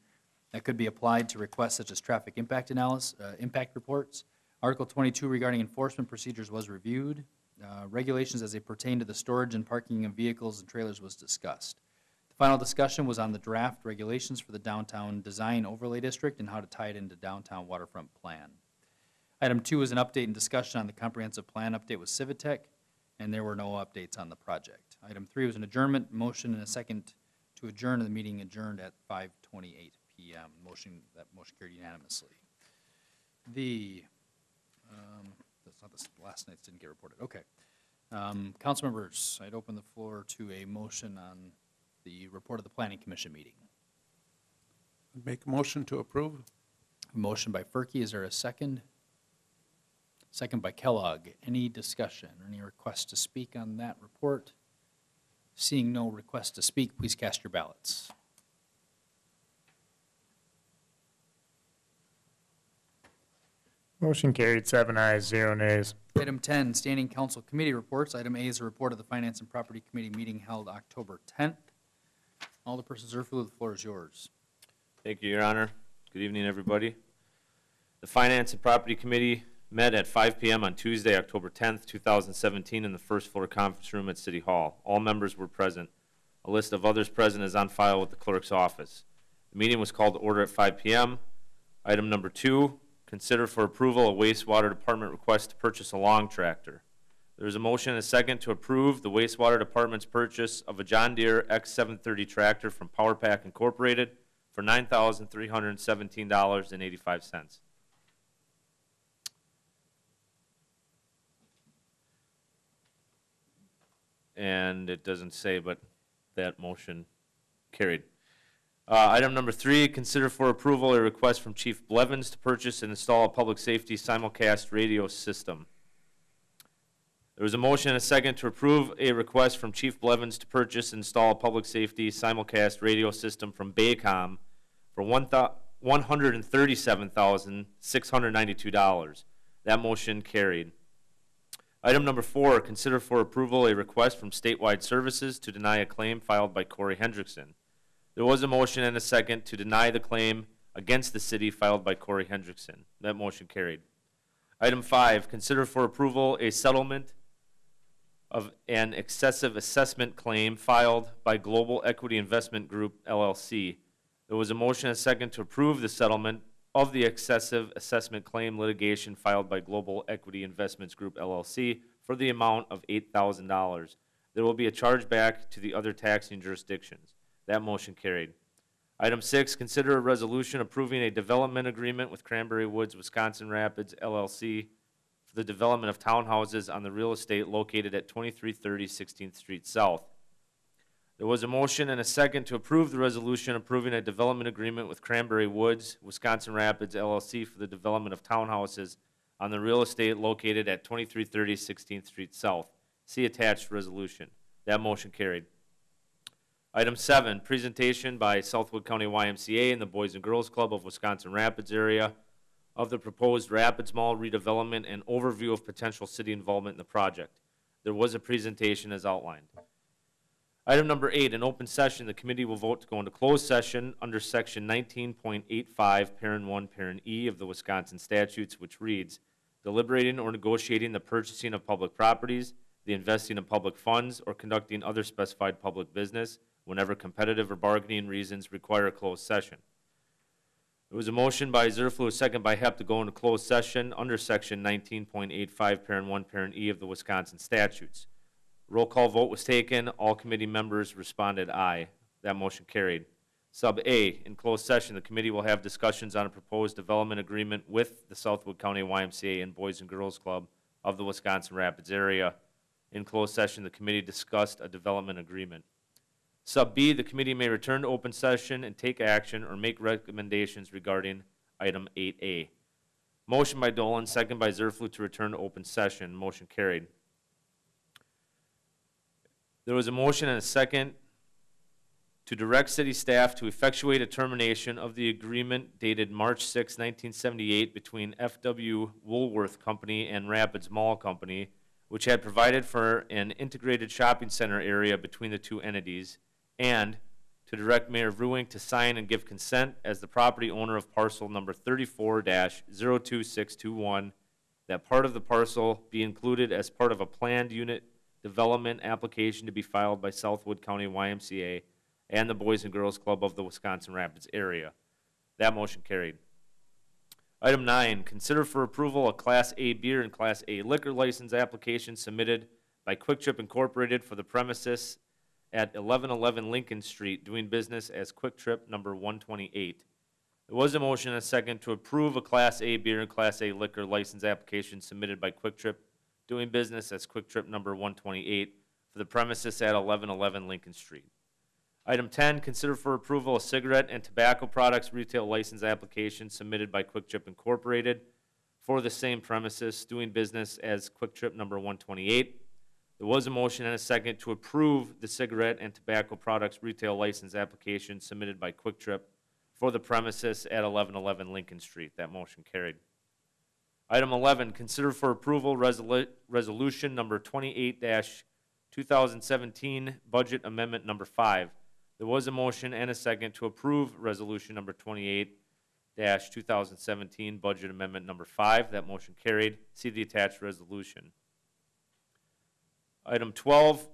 that could be applied to requests such as traffic impact analysis, impact reports. Article 22 regarding enforcement procedures was reviewed. Regulations as they pertain to the storage and parking of vehicles and trailers was discussed. The final discussion was on the draft regulations for the downtown design overlay district and how to tie it into downtown waterfront plan. Item 2 was an update and discussion on the comprehensive plan update with Civitec, and there were no updates on the project. Item 3 was an adjournment motion and a second to adjourn, and the meeting adjourned at 5:28 p.m. That motion carried unanimously. That's not the last night's didn't get reported. Okay. Council members, I'd open the floor to a motion on the report of the Planning Commission meeting. Make a motion to approve. A motion by Ferkey. Is there a second? Second by Kellogg. Any discussion or any requests to speak on that report? Seeing no requests to speak, please cast your ballots. Motion carried, 7 ayes, 0 nays. Item 10, Standing Council Committee Reports. Item A is a report of the Finance and Property Committee meeting held October 10th. Alderperson Zerflu, the floor is yours. Thank you, Your Honor. Good evening, everybody. The Finance and Property Committee met at 5 p.m. on Tuesday, October 10th, 2017, in the first floor conference room at City Hall. All members were present. A list of others present is on file with the clerk's office. The meeting was called to order at 5 p.m. Item number 2, consider for approval a wastewater department request to purchase a long tractor. There is a motion and a second to approve the wastewater department's purchase of a John Deere X730 tractor from Power Pack Incorporated for $9,317.85. And it doesn't say, but that motion carried. Item number 3, consider for approval a request from Chief Blevins to purchase and install a public safety simulcast radio system. There was a motion and a second to approve a request from Chief Blevins to purchase and install a public safety simulcast radio system from Baycom for $137,692. That motion carried. Item number 4, consider for approval a request from Statewide Services to deny a claim filed by Corey Hendrickson. There was a motion and a second to deny the claim against the city filed by Corey Hendrickson. That motion carried. Item 5, consider for approval a settlement of an excessive assessment claim filed by Global Equity Investment Group, LLC. There was a motion and a second to approve the settlement of the excessive assessment claim litigation filed by Global Equity Investments Group, LLC for the amount of $8,000. There will be a chargeback to the other taxing jurisdictions. That motion carried. Item 6, consider a resolution approving a development agreement with Cranberry Woods, Wisconsin Rapids, LLC for the development of townhouses on the real estate located at 2330 16th Street South. There was a motion and a second to approve the resolution approving a development agreement with Cranberry Woods, Wisconsin Rapids, LLC for the development of townhouses on the real estate located at 2330 16th Street South. See attached resolution. That motion carried. Item 7, presentation by Southwood County YMCA and the Boys and Girls Club of Wisconsin Rapids area of the proposed Rapids Mall redevelopment and overview of potential city involvement in the project. There was a presentation as outlined. Item number 8, in open session, the committee will vote to go into closed session under section 19.85, parent 1, parent E of the Wisconsin statutes, which reads, deliberating or negotiating the purchasing of public properties, the investing of public funds, or conducting other specified public business whenever competitive or bargaining reasons require a closed session. There was a motion by Zerflu, a second by Hepp to go into closed session under section 19.85, parent 1, parent E of the Wisconsin statutes. Roll call vote was taken. All committee members responded aye. That motion carried. Sub A, in closed session, the committee will have discussions on a proposed development agreement with the Southwood County YMCA and Boys and Girls Club of the Wisconsin Rapids area. In closed session, the committee discussed a development agreement. Sub B, the committee may return to open session and take action or make recommendations regarding item 8A. Motion by Dolan, second by Zerflu to return to open session. Motion carried. There was a motion and a second to direct city staff to effectuate a termination of the agreement dated March 6, 1978 between F.W. Woolworth Company and Rapids Mall Company, which had provided for an integrated shopping center area between the two entities, and to direct Mayor Vruwink to sign and give consent as the property owner of parcel number 34-02621, that part of the parcel be included as part of a planned unit development application to be filed by Southwood County YMCA and the Boys and Girls Club of the Wisconsin Rapids area. That motion carried. Item 9, consider for approval a Class A beer and Class A liquor license application submitted by Quick Trip Incorporated for the premises at 1111 Lincoln Street, doing business as Quick Trip number 128. There was a motion and a second to approve a Class A beer and Class A liquor license application submitted by Quick Trip, doing business as Quick Trip number 128 for the premises at 1111 Lincoln Street. Item 10, consider for approval a cigarette and tobacco products retail license application submitted by Quick Trip Incorporated for the same premises, doing business as Quick Trip number 128. There was a motion and a second to approve the cigarette and tobacco products retail license application submitted by Quick Trip for the premises at 1111 Lincoln Street. That motion carried. Item 11, consider for approval resolution number 28-2017, budget amendment number 5. There was a motion and a second to approve resolution number 28-2017, budget amendment number 5. That motion carried. See the attached resolution. Item 12,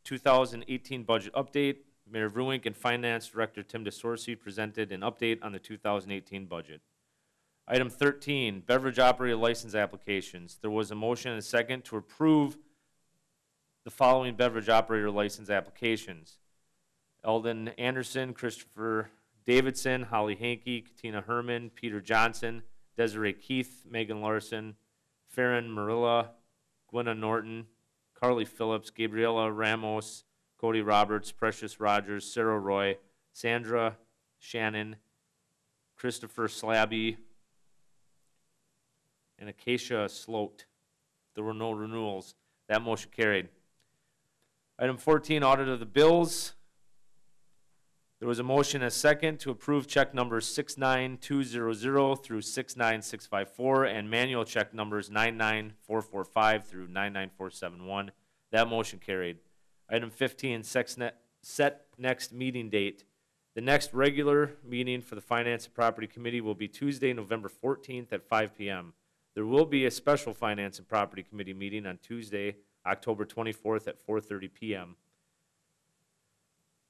2018 budget update. Mayor Vruwink and Finance Director Tim DeSorcy presented an update on the 2018 budget. Item 13, beverage operator license applications. There was a motion and a second to approve the following beverage operator license applications: Eldon Anderson, Christopher Davidson, Holly Hankey, Katina Herman, Peter Johnson, Desiree Keith, Megan Larson, Farron Marilla, Gwenna Norton, Carly Phillips, Gabriela Ramos, Cody Roberts, Precious Rogers, Sarah Roy, Sandra Shannon, Christopher Slabby, and Acacia Sloat. There were no renewals. That motion carried. Item 14, audit of the bills. There was a motion and a second to approve check numbers 69200 through 69654 and manual check numbers 99445 through 99471. That motion carried. Item 15, set next meeting date. The next regular meeting for the Finance and Property Committee will be Tuesday, November 14th at 5 p.m. There will be a special Finance and Property Committee meeting on Tuesday, October 24th at 4:30 p.m.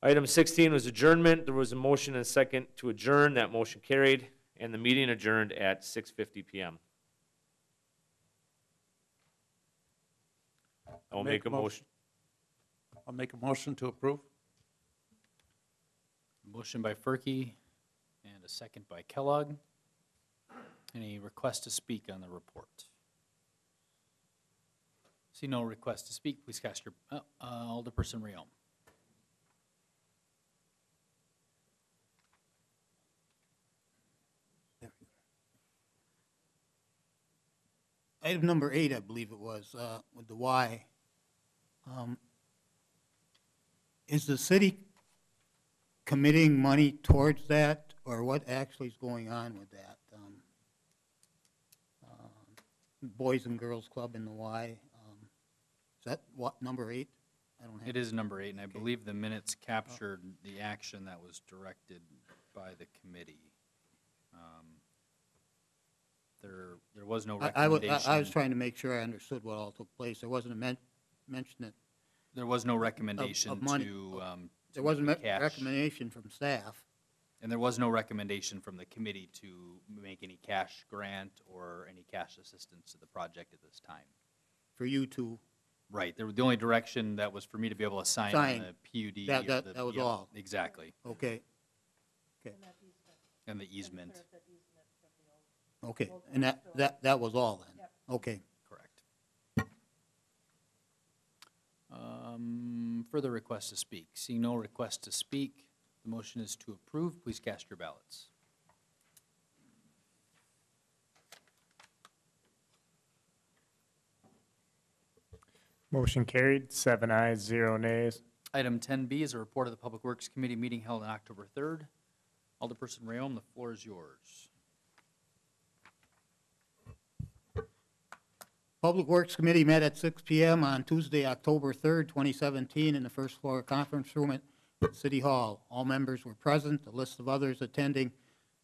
Item 16 was adjournment. There was a motion and a second to adjourn. That motion carried, and the meeting adjourned at 6:50 p.m. I'll make a motion. I'll make a motion to approve. Motion by Ferkey and a second by Kellogg. Any request to speak on the report? See no request to speak, please cast your, Alderperson Riom. Item number 8, I believe it was, with the Y. Is the city committing money towards that, or what actually is going on with that? Boys and Girls Club in the Y, is that what, number 8? I don't have. It is number 8, and I believe the minutes captured the action that was directed by the committee. There was no recommendation. I was trying to make sure I understood what all took place. There wasn't a mention that. There was no recommendation money. to There wasn't a cash. recommendation from staff. And there was no recommendation from the committee to make any cash grant or any cash assistance to the project at this time. For you to. Right, the only direction that was for me to be able to sign on the PUD. That was all. Exactly, Okay. Okay. and the easement, Okay. And that was all then? Okay. correct. Further requests to speak. Seeing no request to speak, the motion is to approve. Please cast your ballots. Motion carried, 7 ayes, 0 nays. Item 10B is a report of the Public Works Committee meeting held on October 3rd. Alderperson Rayom, the floor is yours. Public Works Committee met at 6 p.m. on Tuesday, October 3rd, 2017, in the first floor conference room at City Hall. All members were present. A list of others attending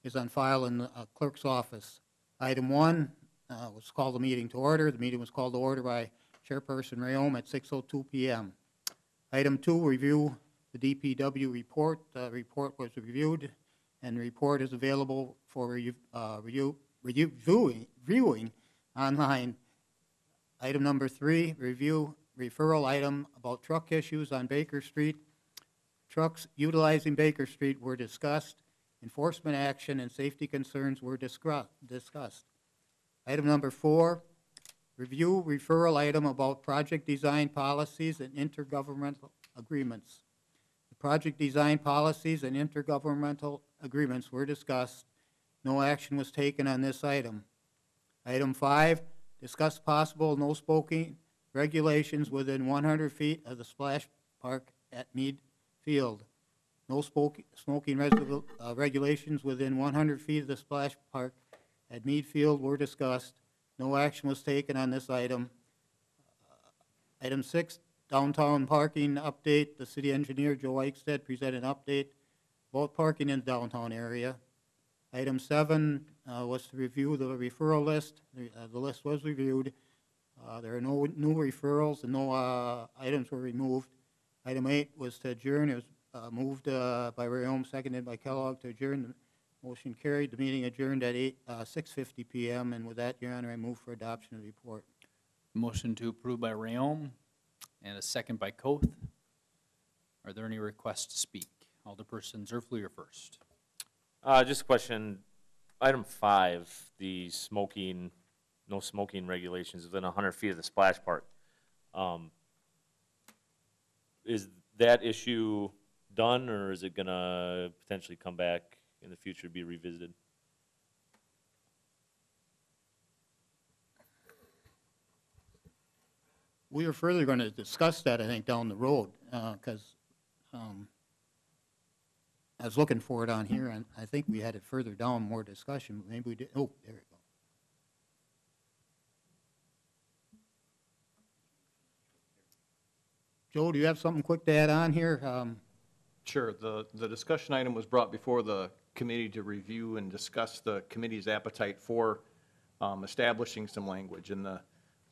is on file in the clerk's office. Item 1 was called the meeting to order. The meeting was called to order by Chairperson Rayom at 6:02 p.m. Item 2, review the DPW report. The report was reviewed, and the report is available for viewing online. Item number 3, review referral item about truck issues on Baker Street. Trucks utilizing Baker Street were discussed. Enforcement action and safety concerns were discussed. Item number 4, review referral item about project design policies and intergovernmental agreements. The project design policies and intergovernmental agreements were discussed. No action was taken on this item. Item 5, discuss possible no smoking regulations within 100 feet of the splash park at Mead Field. No smoking regulations within 100 feet of the splash park at Mead Field were discussed. No action was taken on this item. Item 6, downtown parking update. The city engineer, Joe Eichstedt, presented an update about parking in the downtown area. Item 7 was to review the referral list. The list was reviewed. There are no new referrals and no items were removed. Item 8 was to adjourn. It was moved by Rayom, seconded by Kellogg to adjourn. The motion carried. The meeting adjourned at 6:50 p.m. And with that, Your Honor, I move for adoption of the report. Motion to approve by Rayom, and a second by Koth. Are there any requests to speak? Alderperson Zerflu, you're first. Just a question, item 5, the smoking, no smoking regulations within 100 feet of the splash park. Is that issue done, or is it gonna potentially come back in the future to be revisited? We are further going to discuss that, I think, down the road, because I was looking for it on here, and I think we had it further down, more discussion. Maybe we did, oh, there we go. Joe, do you have something quick to add on here? Sure. The discussion item was brought before the committee to review and discuss the committee's appetite for establishing some language. And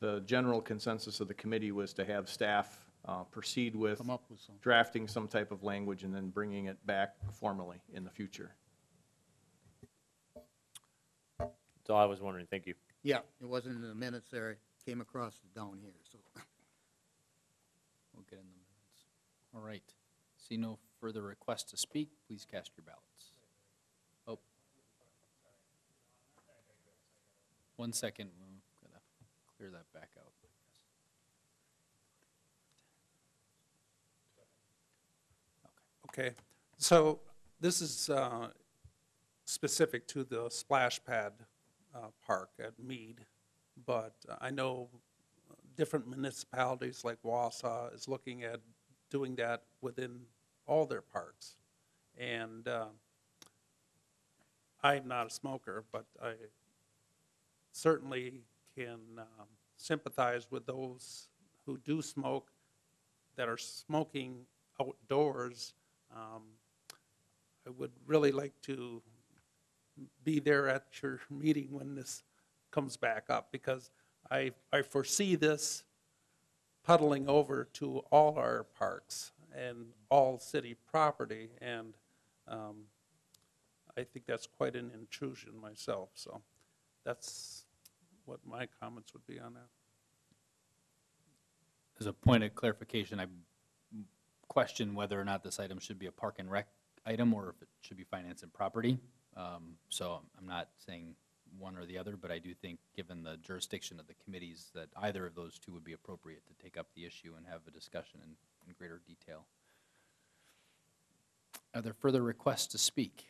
the general consensus of the committee was to have staff proceed with Come up with some. drafting some type of language and then bringing it back formally in the future. That's all I was wondering, thank you. Yeah, it wasn't in the minutes there. It came across down here, so. We'll get in the minutes. All right. See no further requests to speak. Please cast your ballots. Oh. 1 second. We've got to clear that back out. Okay, so this is specific to the splash pad park at Mead, but I know different municipalities like Wausau is looking at doing that within all their parks. And I'm not a smoker, but I certainly can sympathize with those who do smoke, that are smoking outdoors. I would really like to be there at your meeting when this comes back up, because I foresee this puddling over to all our parks and all city property, and I think that's quite an intrusion myself. So that's what my comments would be on that. As a point of clarification, I question whether or not this item should be a park and rec item or if it should be finance and property. So I'm not saying one or the other, but I do think, given the jurisdiction of the committees, that either of those two would be appropriate to take up the issue and have a discussion in greater detail. Are there further requests to speak?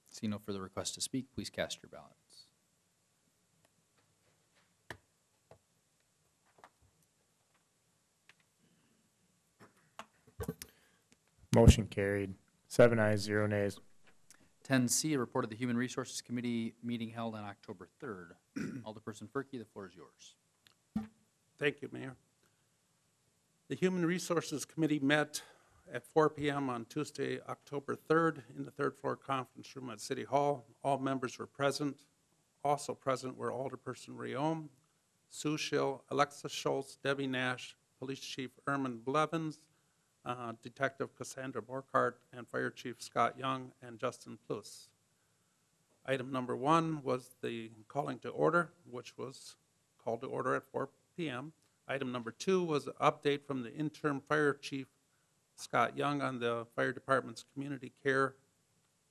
See no further requests to speak. Please cast your ballots. Motion carried. 7 ayes, 0 nays. 10C, a report of the Human Resources Committee meeting held on October 3rd. Alderperson Furkey, the floor is yours. Thank you, Mayor. The Human Resources Committee met at 4 p.m. on Tuesday, October 3rd in the third floor conference room at City Hall. All members were present. Also present were Alderperson Rheaume, Sue Schill, Alexa Schultz, Debbie Nash, Police Chief Erman Blevins, Detective Cassandra Borkhardt, and Fire Chief Scott Young and Justin Plus. Item number 1 was the calling to order, which was called to order at 4 p.m. Item number 2 was an update from the interim Fire Chief Scott Young on the Fire Department's Community Care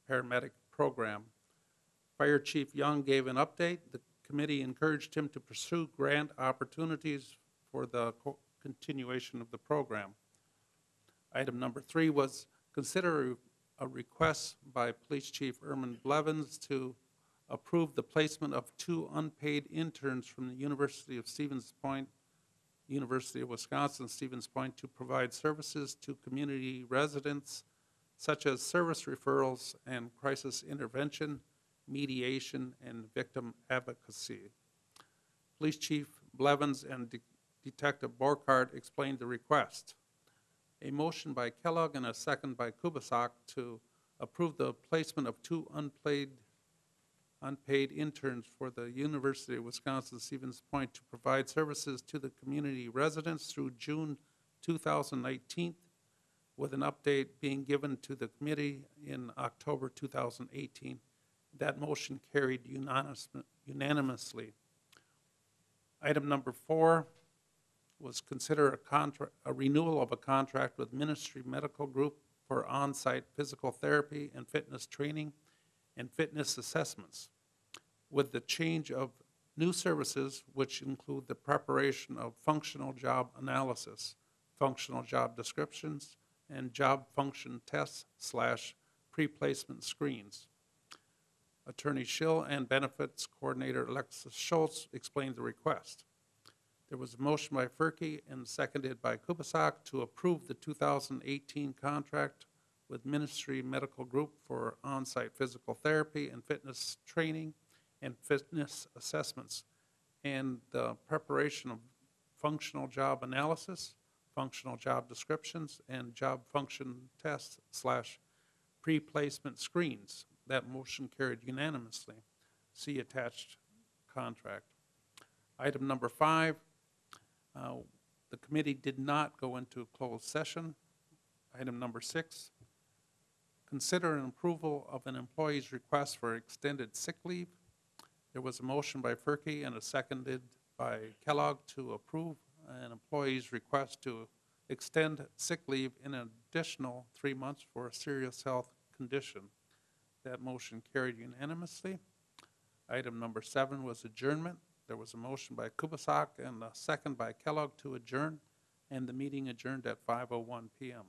Paramedic Program. Fire Chief Young gave an update. The committee encouraged him to pursue grant opportunities for the continuation of the program. Item number 3 was consider a request by Police Chief Erman Blevins to approve the placement of 2 unpaid interns from the University of Stevens Point, University of Wisconsin, Stevens Point, to provide services to community residents, such as service referrals and crisis intervention, mediation, and victim advocacy. Police Chief Blevins and Detective Borkhardt explained the request. A motion by Kellogg and a second by Kubasak to approve the placement of 2 unpaid interns for the University of Wisconsin-Stevens Point to provide services to the community residents through June 2019, with an update being given to the committee in October 2018. That motion carried unanimously. Item number 4 was consider a renewal of a contract with Ministry Medical Group for on-site physical therapy and fitness training and fitness assessments, with the change of new services which include the preparation of functional job analysis, functional job descriptions, and job function tests / pre-placement screens. Attorney Schill and Benefits Coordinator Alexis Schultz explained the request. There was a motion by Furkey and seconded by Kubasak to approve the 2018 contract with Ministry Medical Group for on-site physical therapy and fitness training and fitness assessments, and the preparation of functional job analysis, functional job descriptions, and job function tests / pre-placement screens. That motion carried unanimously. See attached contract. Item number 5, the committee did not go into closed session. Item number 6, consider an approval of an employee's request for extended sick leave. There was a motion by Furkey and a seconded by Kellogg to approve an employee's request to extend sick leave in an additional 3 months for a serious health condition. That motion carried unanimously. Item number 7 was adjournment. There was a motion by Kubasak and a second by Kellogg to adjourn, and the meeting adjourned at 5:01 p.m.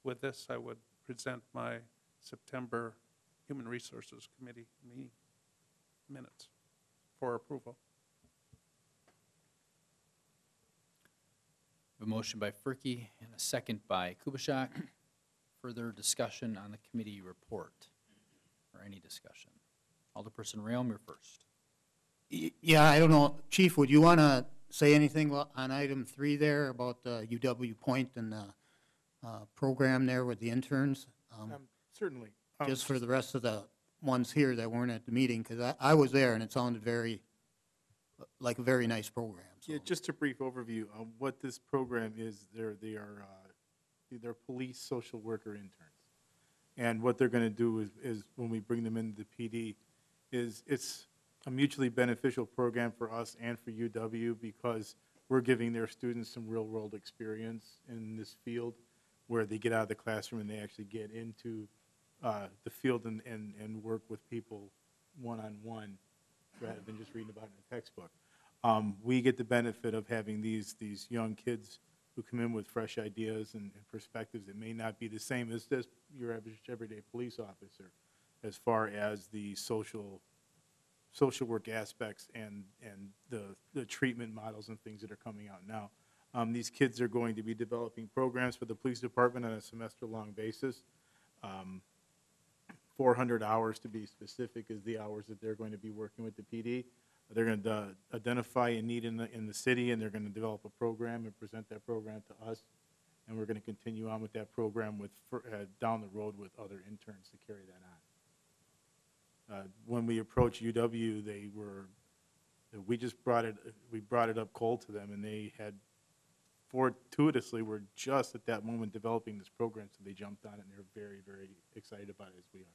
With this, I would present my September Human Resources Committee meeting minutes for approval. A motion by Furkey and a second by Kubaschak. Further discussion on the committee report, or any discussion? Alderperson Realm, you're first. Yeah, I don't know, Chief, would you want to say anything on item 3 there about the UW Point and the program there with the interns? Certainly. Just for the rest of the ones here that weren't at the meeting, because I was there and it sounded like a very nice program. So. Yeah, just a brief overview of what this program is. They're police social worker interns. And what they're going to do is when we bring them into the PD, it's a mutually beneficial program for us and for UW, because we're giving their students some real-world experience in this field, where they get out of the classroom and they actually get into the field and work with people one-on-one rather than just reading about it in a textbook. We get the benefit of having these young kids who come in with fresh ideas and perspectives that may not be the same as your average everyday police officer, as far as the social work aspects and the treatment models and things that are coming out now. These kids are going to be developing programs for the police department on a semester-long basis. 400 hours to be specific is the hours that they're going to be working with the PD. They're going to identify a need in the city, and they're going to develop a program and present that program to us. And we're going to continue on with that program down the road with other interns to carry that on. When we approached UW, we brought it up cold to them, and they had fortuitously were just at that moment developing this program, so they jumped on it, and they're very, very excited about it as we are.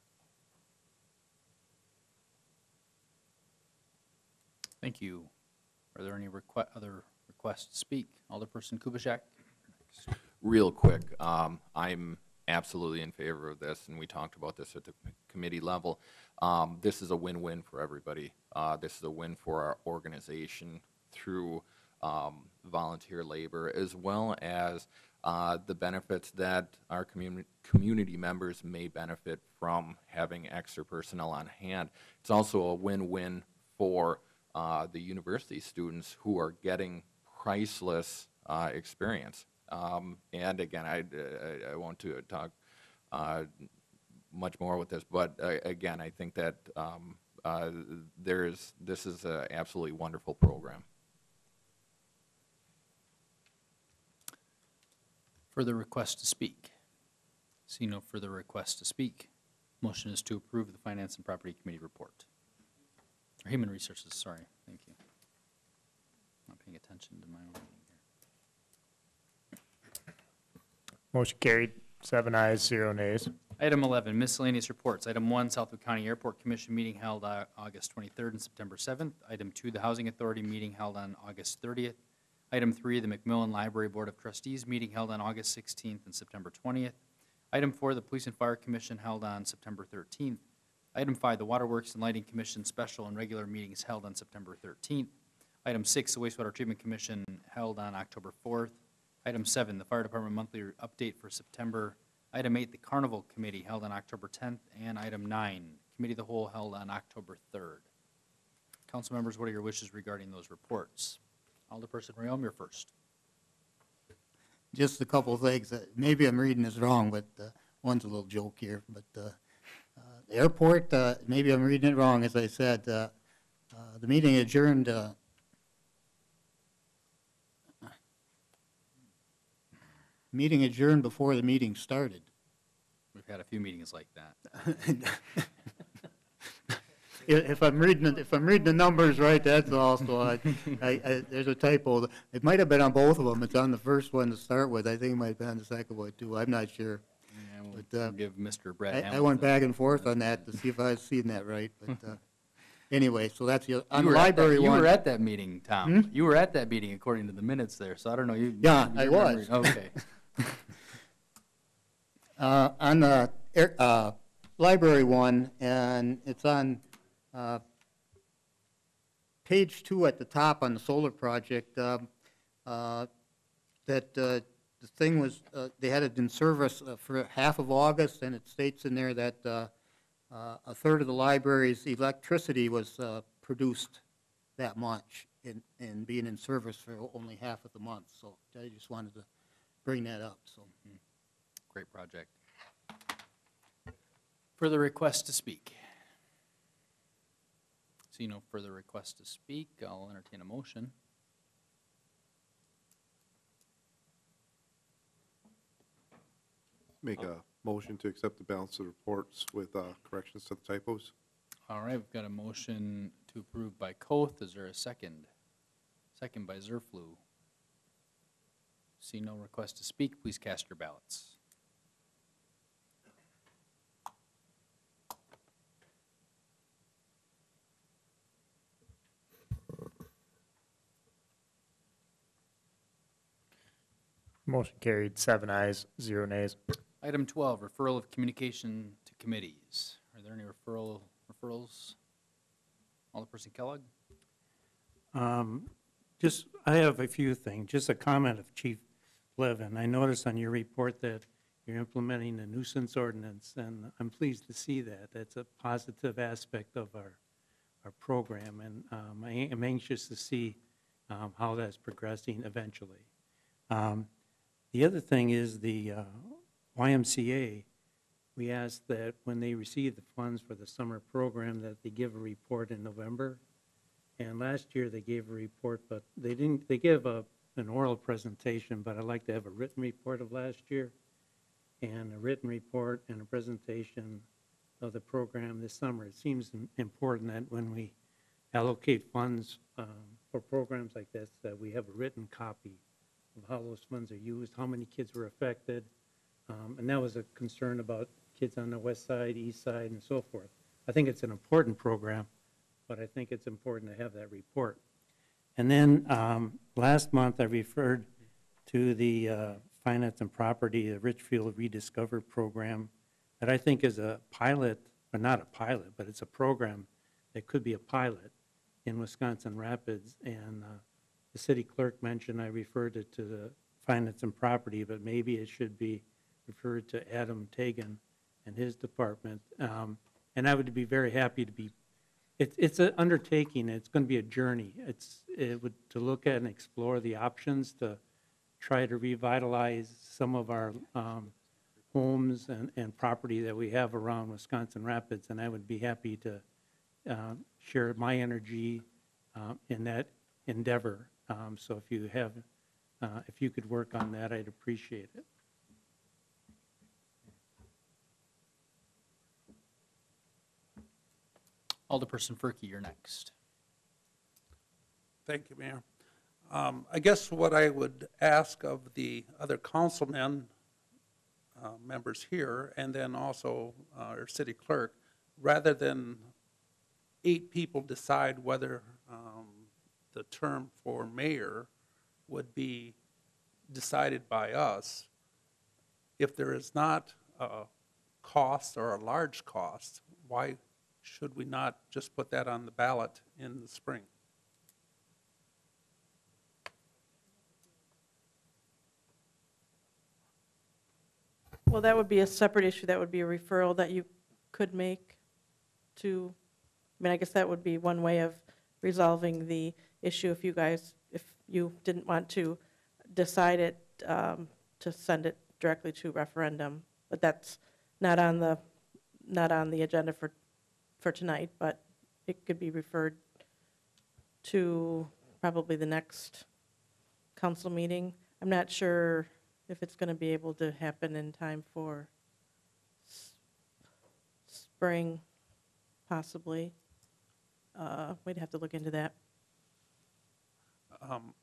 Thank you. Are there any other requests to speak? Alderperson Kubaschak? Real quick, I'm absolutely in favor of this, and we talked about this at the committee level. This is a win-win for everybody. This is a win for our organization through volunteer labor, as well as the benefits that our community members may benefit from having extra personnel on hand. It's also a win-win for the university students who are getting priceless experience. And again, I want to talk much more with this, but again, I think that this is an absolutely wonderful program. Further requests to speak? See no further requests to speak. Motion is to approve the Finance and Property Committee report. Or Human Resources, sorry. Thank you. Not paying attention to my own meeting here. Motion carried, 7 ayes, 0 nays. Item 11, miscellaneous reports. Item 1, Southwood County Airport Commission meeting held August 23rd and September 7th. Item 2, the Housing Authority meeting held on August 30th. Item 3, the McMillan Library Board of Trustees meeting held on August 16th and September 20th. Item 4, the Police and Fire Commission held on September 13th. Item 5, the Waterworks and Lighting Commission special and regular meetings held on September 13th. Item 6, the Wastewater Treatment Commission held on October 4th. Item 7, the Fire Department monthly update for September. Item 8, the Carnival Committee held on October 10th. And item 9, Committee of the Whole held on October 3rd. Council members, what are your wishes regarding those reports? Alderperson Rayom, you're first. Just a couple of things. Maybe I'm reading this wrong, but one's a little joke here. But the airport, maybe I'm reading it wrong, as I said. The meeting adjourned. Meeting adjourned before the meeting started. We've had a few meetings like that. If I'm reading the numbers right, that's also, there's a typo. It might have been on both of them. It's on the first one to start with. I think it might have been on the second one too. I'm not sure. Yeah, we'll give Mr. Brett I went back and forth on that to see if I was seeing that right. But anyway, so that's the on the library one. You were at that meeting, Tom. You were at that meeting according to the minutes there. So I don't know. Yeah, I was. Okay. On the library one, and it's on page 2 at the top on the solar project, that the thing was, they had it in service for half of August, and it states in there that a third of the library's electricity was produced that much in being in service for only half of the month. So I just wanted to bring that up. So Great project. Further requests to speak? See no further requests to speak. I'll entertain a motion. Make a motion to accept the balance of reports with corrections to the typos. All right, we've got a motion to approve by Koth. Is there a second? Second by Zerflu. See no request to speak. Please cast your ballots. Motion carried, 7 ayes, 0 nays. Item 12, referral of communication to committees. Are there any referrals? Alderperson Kellogg? I have a few things. Just a comment of Chief Levin. I noticed on your report that you're implementing a nuisance ordinance, and I'm pleased to see that. That's a positive aspect of our program, and I'm anxious to see how that's progressing eventually. The other thing is the YMCA. We asked that when they receive the funds for the summer program that they give a report in November. And last year they gave a report, but they didn't. They gave an oral presentation, but I'd like to have a written report of last year, and a written report and a presentation of the program this summer. It seems important that when we allocate funds for programs like this, that we have a written copy of how those funds are used, how many kids were affected, and that was a concern about kids on the west side, east side, and so forth. I think it's an important program, but I think it's important to have that report. And then last month I referred to the Finance and Property, the Richfield Rediscovered program, that I think is a pilot, or not a pilot, but it's a program that could be a pilot in Wisconsin Rapids. And the city clerk mentioned I referred it to the Finance and Property, but maybe it should be referred to Adam Tagan and his department. And I would be very happy to be. It's an undertaking. It's going to be a journey. To look at and explore the options to try to revitalize some of our homes and property that we have around Wisconsin Rapids. And I would be happy to share my energy in that endeavor. So if you could work on that, I'd appreciate it. Alderperson Furkey, you're next. Thank you, Mayor. I guess what I would ask of the other councilmen, members here, and then also our city clerk, rather than 8 people decide whether the term for mayor would be decided by us, if there is not a cost or a large cost, why should we not just put that on the ballot in the spring? Well, that would be a separate issue. That would be a referral that you could make to, I mean, I guess that would be one way of resolving the issue if you didn't want to decide it, to send it directly to referendum. But that's not on the agenda for tonight, but it could be referred to probably the next council meeting. I'm not sure if it's going to be able to happen in time for spring, possibly. We'd have to look into that.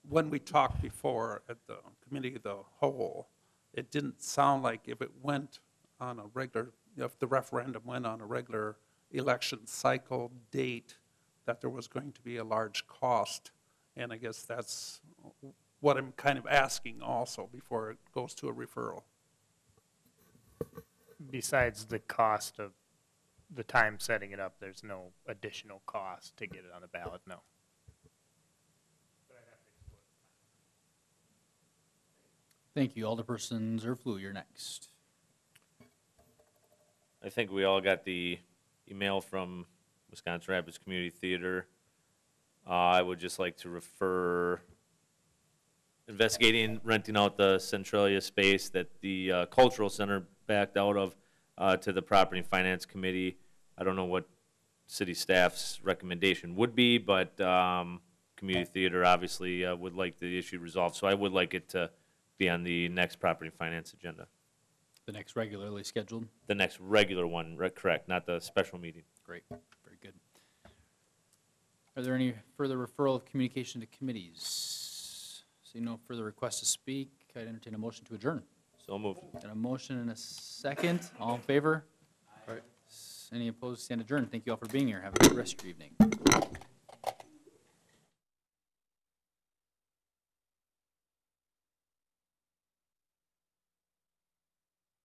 When we talked before at the committee of the whole, it didn't sound like if it went on a regular, if the referendum went on a regular election cycle date, that there was going to be a large cost. And I guess that's what I'm kind of asking also before it goes to a referral. Besides the cost of the time setting it up, there's no additional cost to get it on the ballot, no. Thank you. Alderperson Zerflu, you're next. I think we all got the email from Wisconsin Rapids Community Theater. I would just like to refer investigating renting out the Centralia space that the Cultural Center backed out of to the Property and Finance Committee. I don't know what city staff's recommendation would be, but Community Theater obviously would like the issue resolved. So I would like it to be on the next Property and Finance agenda. The next regularly scheduled? The next regular one, correct, not the special meeting. Great, very good. Are there any further referral of communication to committees? See no further requests to speak. I'd entertain a motion to adjourn. So moved. Got a motion and a second. All in favor? Aye. Any opposed? Stand adjourned. Thank you all for being here. Have a good rest of your evening.